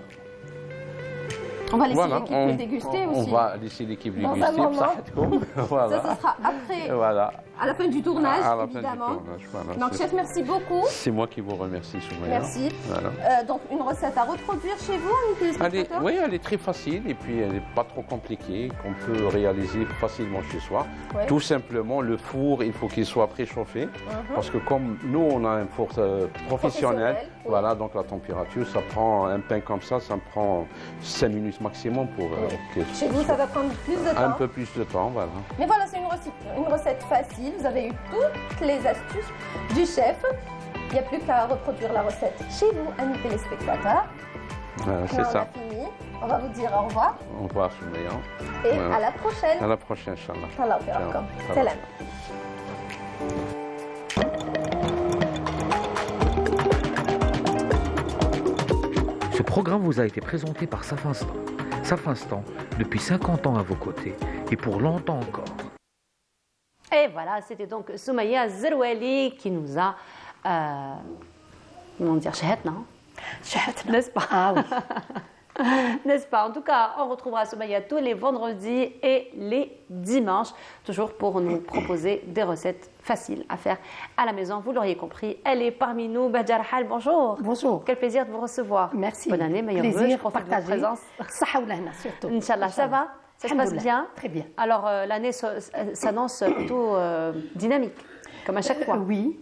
On va laisser voilà, l'équipe le déguster on aussi. va laisser l'équipe Dans un déguster. moment. بصحتكم. Voilà. Ça, ce sera après, Voilà. à la fin du tournage, À la fin du évidemment. tournage, voilà, Donc, c'est chef, ça. merci beaucoup. C'est moi qui vous remercie, Soumaya. Merci. Voilà. Donc, une recette à reproduire chez vous, amis téléspectateurs? Oui, elle est très facile et puis elle n'est pas trop compliquée, qu'on peut réaliser facilement chez soi. Ouais. Tout simplement, le four, il faut qu'il soit préchauffé. Parce que comme nous, on a un four professionnel, oui. voilà, donc la température, ça prend un pain comme ça prend 5 minutes maximum pour que Chez vous, ça va prendre plus de temps. un peu plus de temps, voilà. Mais voilà, c'est une recette facile. Vous avez eu toutes les astuces du chef. Il n'y a plus qu'à reproduire la recette chez vous, amis téléspectateurs. Voilà, Là, c'est on ça. a fini. On va vous dire au revoir Au revoir, Soumaya. et Voilà. à la prochaine. À la prochaine, Inch'Allah. Allah Ciao. yafirkum. Ciao. Salam. Ce programme vous a été présenté par Saf Instant. Saf Instant, depuis 50 ans à vos côtés et pour longtemps encore. Et voilà, c'était donc Soumaya Zerouali qui nous a, comment dire, shahatna, n'est-ce pas? Ah oui. N'est-ce pas? En tout cas, on retrouvera Soumaya tous les vendredis et les dimanches, toujours pour nous proposer des recettes faciles à faire à la maison. Vous l'auriez compris, elle est parmi nous. Bahja Rahal, bonjour. Bonjour. Quel plaisir de vous recevoir. Merci. Bonne année, meilleurs vœux. Je profite de votre présence. Surtout. Inch'Allah, ça va? Ça se passe bien? Très bien. Alors, l'année s'annonce plutôt dynamique, comme à chaque fois. Oui,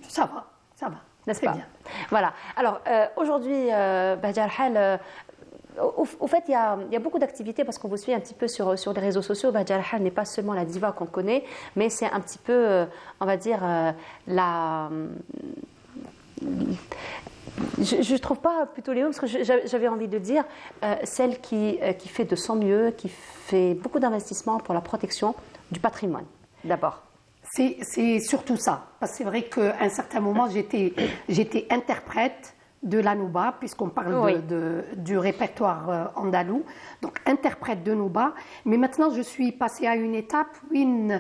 ça va. N'est-ce Très pas? bien. Voilà. Alors, aujourd'hui, Bahja Rahal, au fait, il y a beaucoup d'activités parce qu'on vous suit un petit peu sur les réseaux sociaux. Bahja Rahal n'est pas seulement la diva qu'on connaît, mais c'est un petit peu, on va dire, je ne trouve pas plutôt les mots, parce que j'avais envie de dire celle qui fait de son mieux, qui fait beaucoup d'investissements pour la protection du patrimoine, d'abord. C'est surtout ça. Parce que c'est vrai qu'à un certain moment, j'étais interprète de la nouba, puisqu'on parle du répertoire andalou, donc interprète de nouba. Mais maintenant, je suis passée à une étape où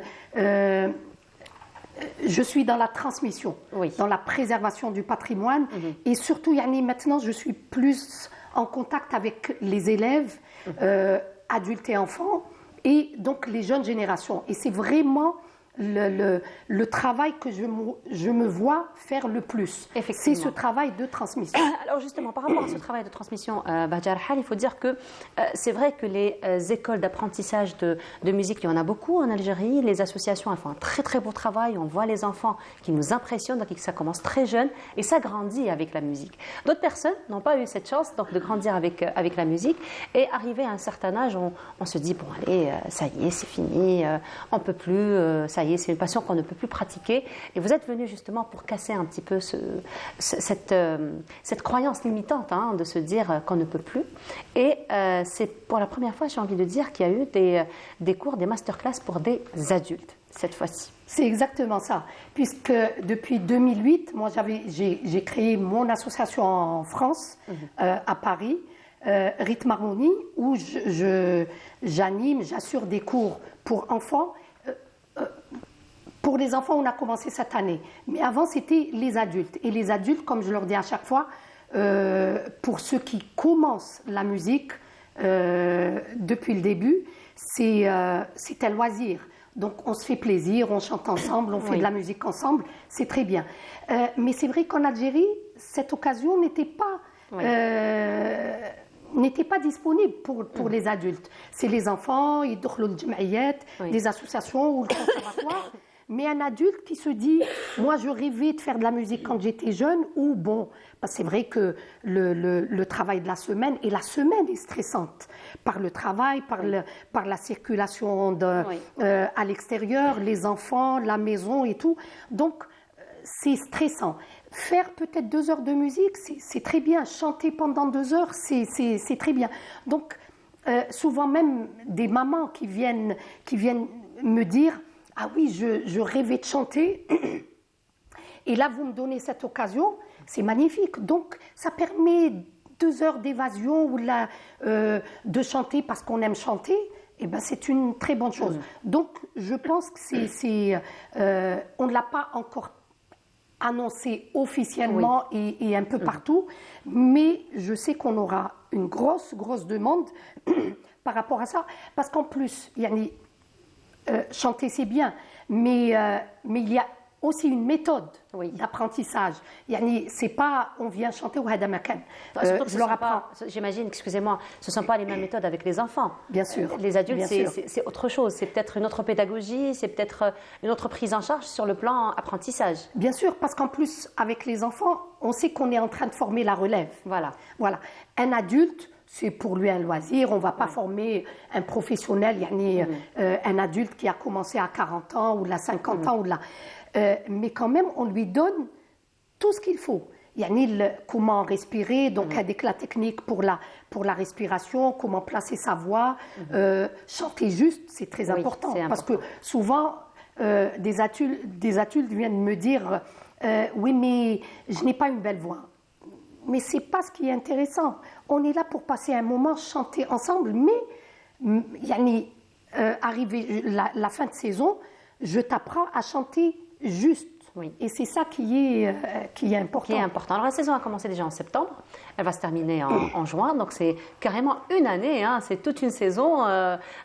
je suis dans la transmission, dans la préservation du patrimoine. Et surtout, maintenant, je suis plus en contact avec les élèves, adultes et enfants, et donc les jeunes générations. Et c'est vraiment le travail que je me vois faire le plus. C'est ce travail de transmission. Alors justement, par rapport à ce travail de transmission, Bahja Rahal, il faut dire que c'est vrai que les écoles d'apprentissage de musique, il y en a beaucoup en Algérie. Les associations, elles font un très très beau travail. On voit les enfants qui nous impressionnent, donc ça commence très jeune et ça grandit avec la musique. D'autres personnes n'ont pas eu cette chance donc, de grandir avec la musique, et arrivé à un certain âge, on se dit, bon allez, ça y est, c'est fini, on ne peut plus, ça y est, c'est une passion qu'on ne peut plus pratiquer. Et vous êtes venu justement pour casser un petit peu cette croyance limitante de se dire qu'on ne peut plus. Et c'est pour la première fois, j'ai envie de dire, qu'il y a eu des cours, des masterclass pour des adultes, cette fois-ci. C'est exactement ça. Puisque depuis 2008, moi j'ai créé mon association en France, à Paris, Rythme Harmonie, où j'anime, j'assure des cours pour enfants. Pour les enfants, on a commencé cette année. Mais avant, c'était les adultes. Et les adultes, comme je leur dis à chaque fois, pour ceux qui commencent la musique depuis le début, c'est un loisir. Donc, on se fait plaisir, on chante ensemble, on fait de la musique ensemble. C'est très bien. Mais c'est vrai qu'en Algérie, cette occasion n'était pas disponible pour les adultes. C'est les enfants, ils dorment le djem'iyat, des associations ou le conservatoire. Mais un adulte qui se dit, moi je rêvais de faire de la musique quand j'étais jeune, ou bon, c'est vrai que le travail de la semaine, et la semaine est stressante, par le travail, par la circulation à l'extérieur, les enfants, la maison et tout. Donc c'est stressant. Faire peut-être 2 heures de musique, c'est très bien. Chanter pendant 2 heures, c'est très bien. Donc souvent même des mamans qui viennent me dire, ah oui, je rêvais de chanter, et là vous me donnez cette occasion, c'est magnifique. Donc ça permet 2 heures d'évasion ou de chanter parce qu'on aime chanter, et ben c'est une très bonne chose. Donc je pense que on ne l'a pas encore annoncé officiellement et un peu partout, mais je sais qu'on aura une grosse demande par rapport à ça, parce qu'en plus, chanter c'est bien, mais il y a aussi une méthode d'apprentissage. C'est pas on vient chanter ou hada makan. Je leur apprends. J'imagine, excusez-moi, ce ne sont pas les mêmes méthodes avec les enfants. Bien sûr. Les adultes, c'est autre chose. C'est peut-être une autre pédagogie, c'est peut-être une autre prise en charge sur le plan apprentissage. Bien sûr, parce qu'en plus, avec les enfants, on sait qu'on est en train de former la relève. Voilà. Un adulte, c'est pour lui un loisir, on ne va pas former un professionnel, un adulte qui a commencé à 40 ans ou à 50 ans. Mais quand même, on lui donne tout ce qu'il faut. Comment respirer, donc avec la technique pour la respiration, comment placer sa voix, chanter juste, c'est très important. Parce que souvent, des adultes viennent me dire oui, mais je n'ai pas une belle voix. Mais ce n'est pas ce qui est intéressant. On est là pour passer un moment, chanter ensemble, mais arrivé la fin de saison, je t'apprends à chanter juste. Et c'est ça qui est important. Qui est important. Alors la saison a commencé déjà en septembre, elle va se terminer en juin, donc c'est carrément une année, hein. C'est toute une saison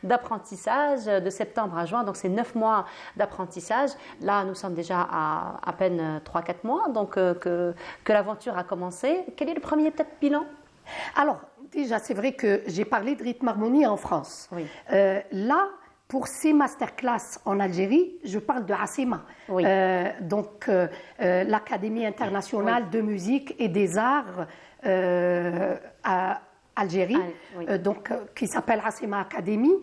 d'apprentissage de septembre à juin, donc c'est 9 mois d'apprentissage. Là, nous sommes déjà à peine 3-4 mois, donc que l'aventure a commencé. Quel est le premier peut-être bilan? Alors, déjà, c'est vrai que j'ai parlé de rythme harmonie en France. Là, pour ces masterclass en Algérie, je parle de ACEMA, donc l'Académie internationale de musique et des arts à Algérie, donc, qui s'appelle ACEMA Academy,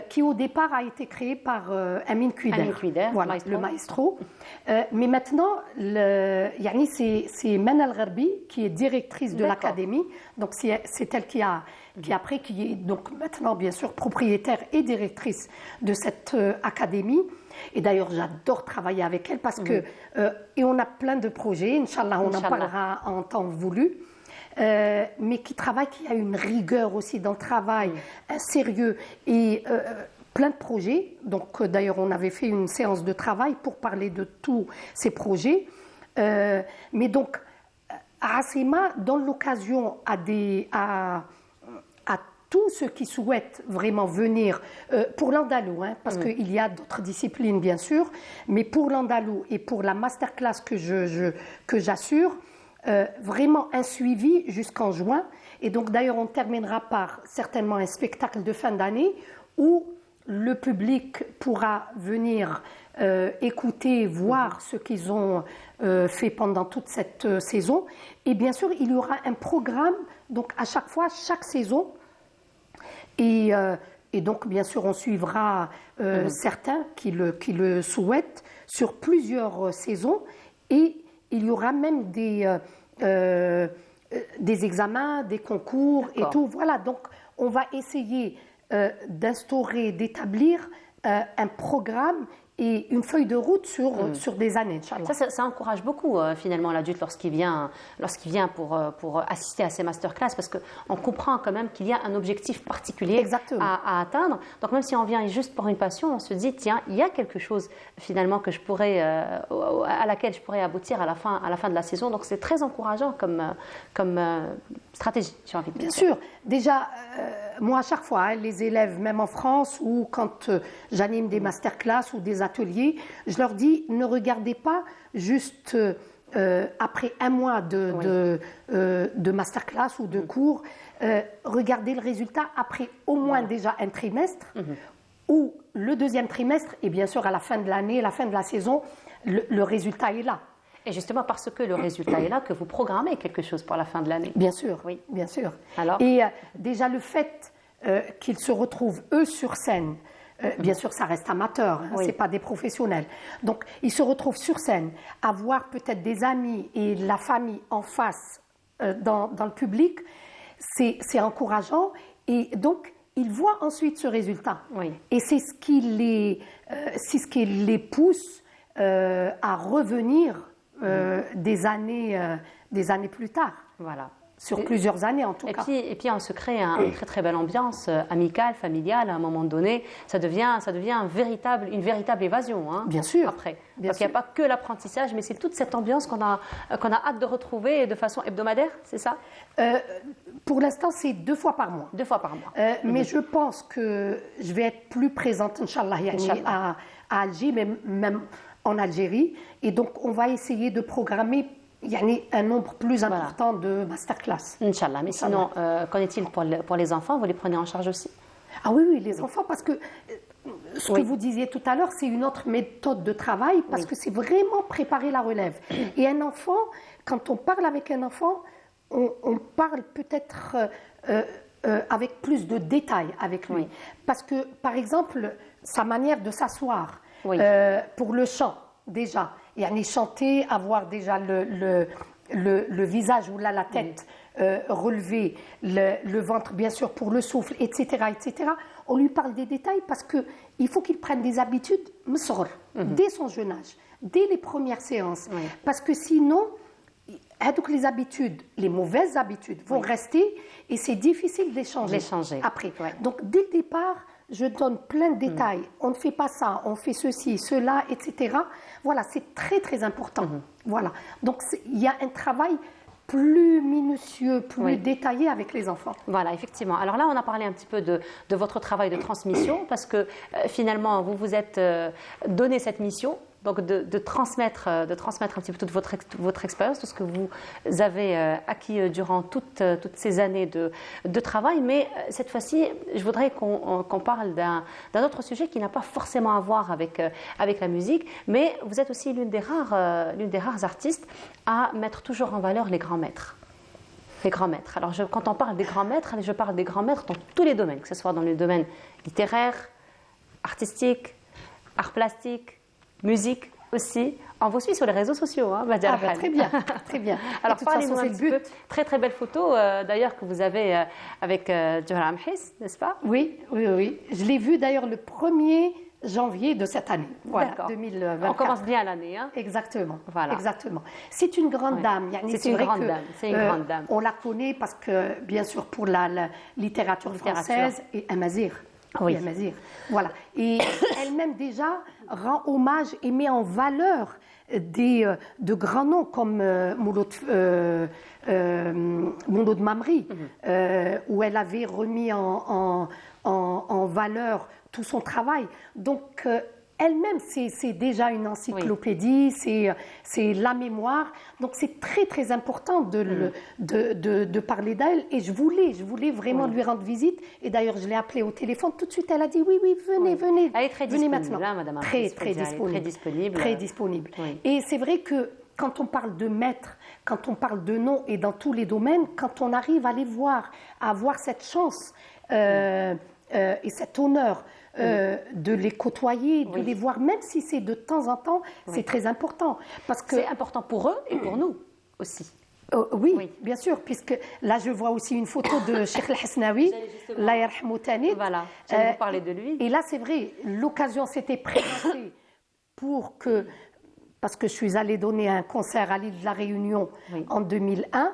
qui au départ a été créée par Amin Kuider, voilà, le maestro. Mais maintenant, c'est Mena El-Gharbi qui est directrice de l'académie, donc c'est elle qui est donc maintenant bien sûr propriétaire et directrice de cette académie. Et d'ailleurs, j'adore travailler avec elle parce que et on a plein de projets, Inch'Allah, on en parlera en temps voulu. Mais qui a une rigueur aussi dans le travail, un sérieux et plein de projets. Donc d'ailleurs, on avait fait une séance de travail pour parler de tous ces projets. Mais donc, à ACEMA donne l'occasion à tous ceux qui souhaitent vraiment venir pour l'andalou, hein, parce qu'il y a d'autres disciplines bien sûr, mais pour l'andalou et pour la masterclass que j'assure, vraiment un suivi jusqu'en juin. Et donc d'ailleurs on terminera par certainement un spectacle de fin d'année où le public pourra venir écouter, voir ce qu'ils ont fait pendant toute cette saison. Et bien sûr il y aura un programme donc à chaque fois, chaque saison. Et donc bien sûr on suivra certains qui le souhaitent sur plusieurs saisons. Et il y aura même des examens, des concours et tout. Voilà, donc on va essayer d'instaurer, d'établir un programme et une feuille de route sur des années, Inch'Allah. Ça encourage beaucoup finalement l'adulte lorsqu'il vient pour assister à ces masterclass, parce qu'on comprend quand même qu'il y a un objectif particulier à atteindre. Donc même si on vient juste pour une passion, on se dit tiens, il y a quelque chose finalement que à laquelle je pourrais aboutir à la fin de la saison. Donc c'est très encourageant comme stratégie, j'ai envie de dire. Bien sûr. Déjà, moi à chaque fois, les élèves, même en France, ou quand j'anime des masterclass ou des ateliers, je leur dis ne regardez pas juste après un mois de masterclass ou de cours, regardez le résultat après au moins déjà un trimestre ou le deuxième trimestre, et bien sûr à la fin de l'année, la fin de la saison, le résultat est là. Et justement parce que le résultat est là, que vous programmez quelque chose pour la fin de l'année. Bien sûr, oui, bien sûr. Alors et déjà le fait qu'ils se retrouvent eux sur scène, bien sûr ça reste amateur, hein, c'est pas des professionnels. Donc ils se retrouvent sur scène, à voir peut-être des amis et la famille en face dans le public, c'est encourageant. Et donc ils voient ensuite ce résultat. Et c'est ce qui les pousse à revenir des années plus tard. Voilà. Sur plusieurs années en tout cas. Et puis on se crée une très très belle ambiance amicale, familiale. À un moment donné, ça devient une véritable évasion. Hein, bien sûr. Après, parce qu'il n'y a pas que l'apprentissage, mais c'est toute cette ambiance qu'on a hâte de retrouver de façon hebdomadaire, c'est ça? Pour l'instant, c'est 2 fois par mois. 2 fois par mois. Mais je pense que je vais être plus présente, Inch'Allah, à Alger, mais même en Algérie. Et donc, on va essayer de programmer un nombre plus important de masterclass. Inch'Allah. Mais sinon, qu'en est-il pour les enfants? Vous les prenez en charge aussi? Ah oui, les enfants, parce que ce que vous disiez tout à l'heure, c'est une autre méthode de travail, parce que c'est vraiment préparer la relève. Et un enfant, quand on parle avec un enfant, on parle peut-être avec plus de détails avec lui. Parce que, par exemple, sa manière de s'asseoir, pour le chant, déjà, chanter, avoir déjà le visage ou la tête relevée, le ventre bien sûr pour le souffle, etc., etc. On lui parle des détails parce qu'il faut qu'il prenne des habitudes dès son jeune âge, dès les premières séances. Parce que sinon, les habitudes, les mauvaises habitudes vont rester et c'est difficile d'échanger après. Donc dès le départ, je donne plein de détails. On ne fait pas ça, on fait ceci, cela, etc. Voilà, c'est très très important. Voilà. Donc il y a un travail plus minutieux, plus détaillé avec les enfants. Voilà, effectivement. Alors là, on a parlé un petit peu de votre travail de transmission, parce que finalement, vous vous êtes donné cette mission, donc de transmettre un petit peu toute votre expérience, tout ce que vous avez acquis durant toutes ces années de travail. Mais cette fois-ci, je voudrais qu'on parle d'un autre sujet qui n'a pas forcément à voir avec la musique, mais vous êtes aussi l'une des rares artistes à mettre toujours en valeur les grands maîtres. Les grands maîtres. Alors quand on parle des grands maîtres, je parle des grands maîtres dans tous les domaines, que ce soit dans les domaines littéraires, artistiques, arts plastiques, musique aussi. On vous suit sur les réseaux sociaux, hein, Badia Rahal. Très bien, très bien. Alors parlez-nous un petit peu. Très très belle photo d'ailleurs que vous avez avec Djawhara Amhis, n'est-ce pas? Oui. Je l'ai vue d'ailleurs le 1er janvier de cette année. Voilà, 2024. On commence bien l'année. Hein? Exactement. Voilà. Exactement. C'est une grande dame. C'est une grande dame. C'est une grande dame. On la connaît parce que, bien sûr, pour la littérature française et Amazigh. Oui, Amazigh. Voilà. Et elle-même déjà rend hommage et met en valeur de grands noms comme Mouloud Mamri, où elle avait remis en valeur tout son travail. Donc, elle-même, c'est déjà une encyclopédie, c'est la mémoire. Donc, c'est très, très important de parler d'elle. Et je voulais vraiment lui rendre visite. Et d'ailleurs, je l'ai appelée au téléphone. Tout de suite, elle a dit, oui, venez. Elle est très venez disponible, maintenant. hein, madame. Très disponible. Très disponible. Oui. Et c'est vrai que quand on parle de maître, quand on parle de nom et dans tous les domaines, quand on arrive à les voir, à avoir cette chance et cet honneur de les côtoyer, de les voir, même si c'est de temps en temps, c'est très important. Parce que c'est important pour eux et pour nous aussi. Oui, bien sûr, puisque là je vois aussi une photo de Cheikh El-Hasnaoui, Allah yarhamou Tanit. Voilà, j'allais vous parler de lui. Et là c'est vrai, l'occasion s'était présentée pour que, parce que je suis allée donner un concert à l'île de la Réunion en 2001,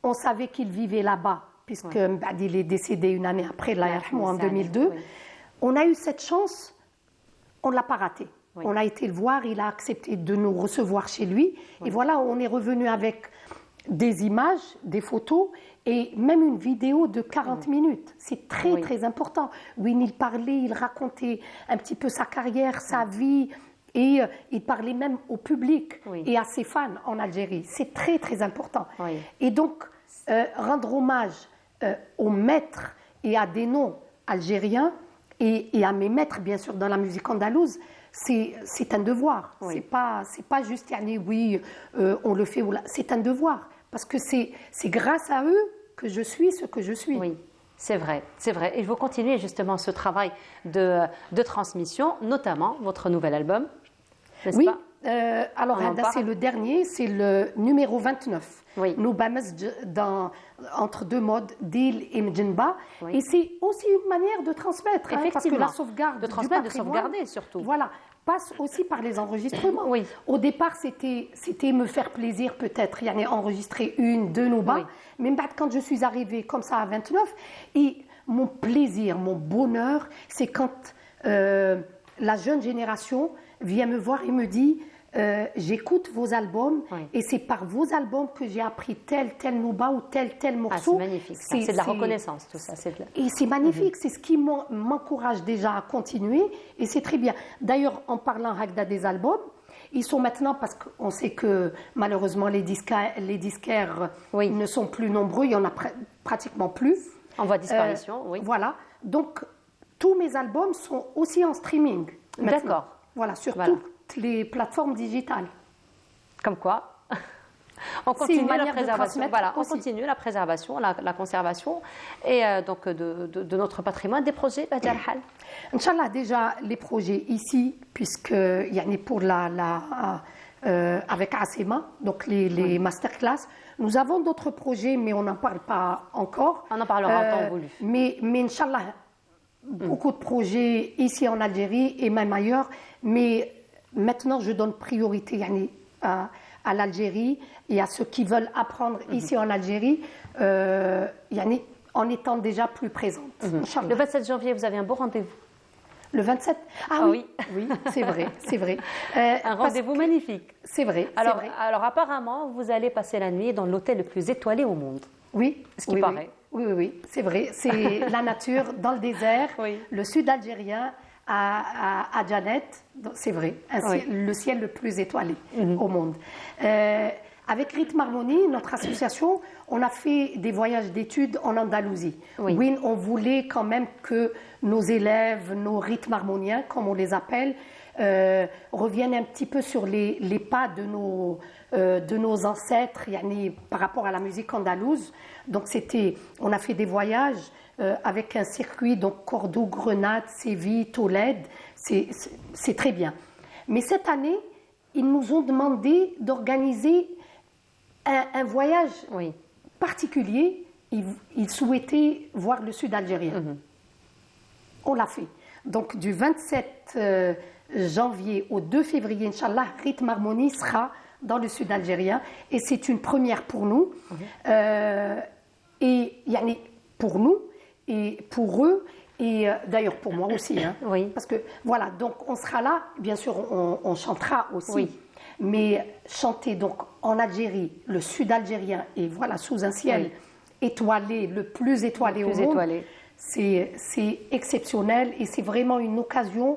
on savait qu'il vivait là-bas, puisque il est décédé une année après, Allah yarhamou, en 2002. On a eu cette chance, on ne l'a pas ratée. On a été le voir, il a accepté de nous recevoir chez lui. Et voilà, on est revenu avec des images, des photos et même une vidéo de 40 minutes. C'est très, très important. Où il parlait, il racontait un petit peu sa carrière, sa vie. Et il parlait même au public et à ses fans en Algérie. C'est très, très important. Et donc, rendre hommage aux maîtres et à des noms algériens, et à mes maîtres, bien sûr, dans la musique andalouse, c'est un devoir. C'est pas juste, on le fait, c'est un devoir. Parce que c'est grâce à eux que je suis ce que je suis. Oui, c'est vrai. Et vous continuez justement ce travail de transmission, notamment votre nouvel album, n'est-ce pas? Alors c'est le dernier, c'est le numéro 29. Nous Bamesj entre deux modes, Dil et Mdjenba. Et c'est aussi une manière de transmettre, parce que la sauvegarde de transmettre, de sauvegarder surtout. Voilà, passe aussi par les enregistrements. Au départ, c'était me faire plaisir peut-être, il y en a enregistré 1, 2 Nouba. Mais quand je suis arrivée comme ça à 29, et mon plaisir, mon bonheur, c'est quand la jeune génération vient me voir et me dit j'écoute vos albums et c'est par vos albums que j'ai appris tel nouba ou tel morceau. C'est magnifique, c'est de la reconnaissance tout ça. Et c'est magnifique, c'est ce qui m'encourage déjà à continuer et c'est très bien. D'ailleurs, en parlant Hagda des albums, ils sont maintenant, parce qu'on sait que malheureusement les disquaires ne sont plus nombreux, il n'y en a pratiquement plus. En voie de disparition, Voilà, donc tous mes albums sont aussi en streaming. D'accord. Voilà, sur toutes les plateformes digitales. Comme quoi, on continue la préservation. Voilà, on continue la préservation, la conservation et donc de notre patrimoine, des projets, Badia Rahal. Inch'Allah, déjà les projets ici, puisque pour avec Asema, donc les masterclass. Nous avons d'autres projets, mais on n'en parle pas encore. On en parlera en temps voulu. Mais Inch'Allah, beaucoup de projets ici en Algérie et même ailleurs, mais maintenant je donne priorité à l'Algérie et à ceux qui veulent apprendre ici en Algérie, en étant déjà plus présente. Inch'Allah. Le 27 janvier, vous avez un beau rendez-vous. Le 27 Ah oui, oui, c'est vrai, c'est vrai. Un rendez-vous magnifique. C'est vrai. Alors, c'est vrai. alors apparemment, vous allez passer la nuit dans l'hôtel le plus étoilé au monde. Oui, ce qui oui, paraît. Oui, oui, oui, c'est vrai. C'est la nature dans le désert, le sud algérien à Janet. C'est vrai, le ciel le plus étoilé au monde. Avec Rythme Harmonie, notre association, on a fait des voyages d'études en Andalousie. Oui, on voulait quand même que nos élèves, nos rythmes harmoniens, comme on les appelle, reviennent un petit peu sur les pas de nos ancêtres, par rapport à la musique andalouse. Donc on a fait des voyages avec un circuit, donc Cordoue, Grenade, Séville, Tolède. C'est très bien. Mais cette année, ils nous ont demandé d'organiser un voyage particulier. Ils souhaitaient voir le sud algérien. On l'a fait. Donc du 27 janvier au 2 février, Inch'Allah, Rythme Harmonie sera dans le sud algérien. Et c'est une première pour nous. Et pour nous et pour eux. Et d'ailleurs pour moi aussi. Parce que voilà, donc on sera là. Bien sûr, on chantera aussi. Oui. Mais chanter donc en Algérie, le sud algérien, et voilà, sous un ciel étoilé, le plus étoilé au monde, c'est exceptionnel et c'est vraiment une occasion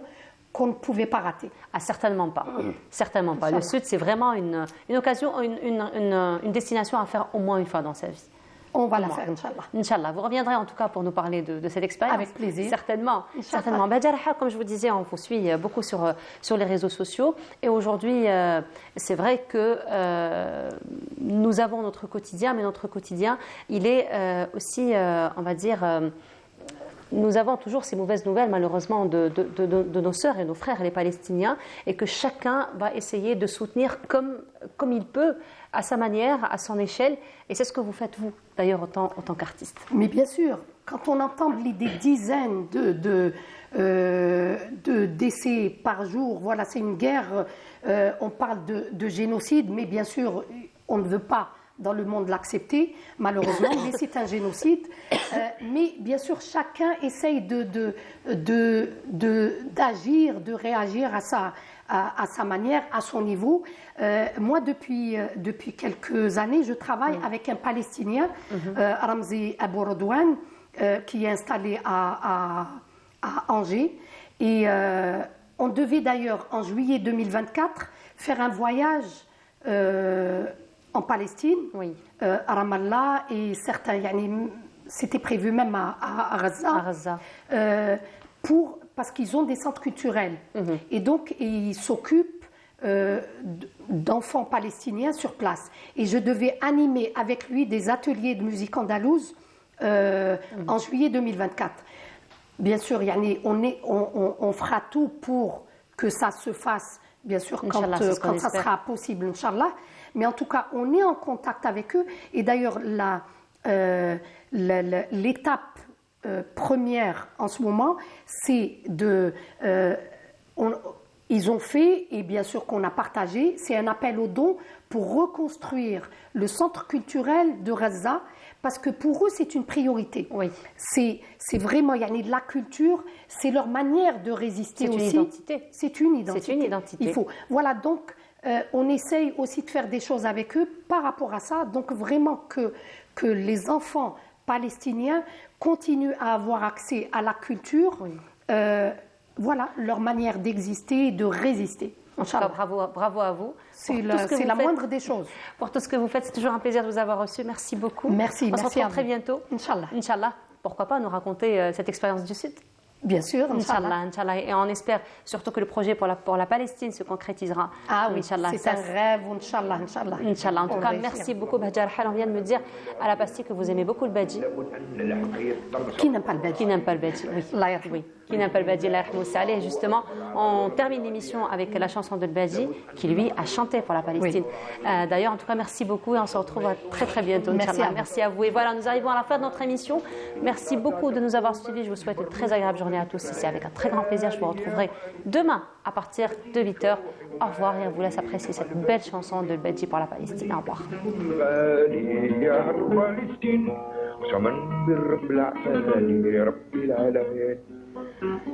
qu'on ne pouvait pas rater. Ah, certainement pas. Certainement pas. Le sud, c'est vraiment une occasion, une destination à faire au moins une fois dans sa vie. On va la faire, Inch'Allah. Inch'Allah. Vous reviendrez en tout cas pour nous parler de cette expérience. Avec plaisir. Certainement. Certainement. Jaraha, comme je vous disais, on vous suit beaucoup sur les réseaux sociaux. Et aujourd'hui, c'est vrai que nous avons notre quotidien, mais notre quotidien, il est aussi, on va dire... nous avons toujours ces mauvaises nouvelles, malheureusement, de nos sœurs et nos frères, les Palestiniens, et que chacun va essayer de soutenir comme il peut, à sa manière, à son échelle. Et c'est ce que vous faites, vous, d'ailleurs, en tant qu'artiste. Mais bien sûr, quand on entend des dizaines de décès par jour, voilà, c'est une guerre, on parle de génocide, mais bien sûr, on ne veut pas dans le monde l'accepter, malheureusement, mais c'est un génocide. Mais bien sûr, chacun essaye d'agir, de réagir à sa manière, à son niveau. Moi, depuis quelques années, je travaille avec un Palestinien, Ramzi Abou Rodouane, qui est installé à Angers. Et on devait d'ailleurs, en juillet 2024, faire un voyage en Palestine, à Ramallah, et certains, c'était prévu même à Gaza, parce qu'ils ont des centres culturels. Et donc, ils s'occupent d'enfants palestiniens sur place. Et je devais animer avec lui des ateliers de musique andalouse en juillet 2024. Bien sûr, on fera tout pour que ça se fasse, bien sûr, quand ça sera possible, Inch'Allah. Mais en tout cas, on est en contact avec eux. Et d'ailleurs, l'étape première en ce moment, c'est ils ont fait, et bien sûr qu'on a partagé, c'est un appel aux dons pour reconstruire le centre culturel de Gaza, parce que pour eux, c'est une priorité. C'est vraiment, de la culture, c'est leur manière de résister aussi. C'est une identité. C'est une identité. Il faut. Voilà, donc, on essaye aussi de faire des choses avec eux par rapport à ça. Donc, vraiment que les enfants palestiniens continuent à avoir accès à la culture. Voilà, leur manière d'exister et de résister. En tout cas, bravo à vous. C'est la moindre des choses. Pour tout ce que vous faites, c'est toujours un plaisir de vous avoir reçu. Merci beaucoup. Merci. On se retrouve très vous. bientôt. Inch'Allah. Inch'Allah. Pourquoi pas nous raconter cette expérience du Sud? Bien sûr, Inch'Allah. Inch'Allah. Et on espère surtout que le projet pour la Palestine se concrétisera. Ah oui, Inch'Allah. C'est un rêve, Inch'Allah. Inch'Allah. Inch'Allah. En tout cas, merci beaucoup, Bahja Rahal. On vient de me dire à la pastille que vous aimez beaucoup le Badji. Qui n'aime pas le Badji? Qui n'aime pas le Badji, oui. Qui n'aime pas le Badji, Allah yarhamou salih. Justement, on termine l'émission avec la chanson de Badji, qui lui a chanté pour la Palestine. D'ailleurs, en tout cas, merci beaucoup et on se retrouve très très bientôt. Merci à vous. Et voilà, nous arrivons à la fin de notre émission. Merci beaucoup de nous avoir suivis. Je vous souhaite une très agréable journée à tous ici. Avec un très grand plaisir, je vous retrouverai demain à partir de 8h. Au revoir et on vous laisse apprécier cette belle chanson de Badji pour la Palestine. Au revoir. قسما بالرب العالي رب العالمين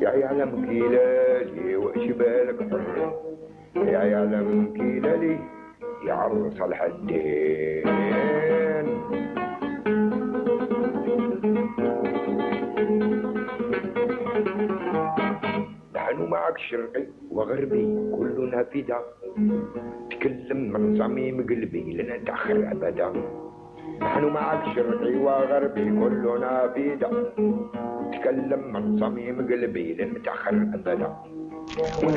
يا يعلم كيلالي واش بالك حر يا يعلم كيلالي يا عروس الحدين نحن معك شرقي وغربي كلنا فدا تكلم من صميم قلبي لن نتأخر أبدا نحن معك شرقي وغربي كلنا فدا تكلم من صميم قلبي لن نتأخر أبدا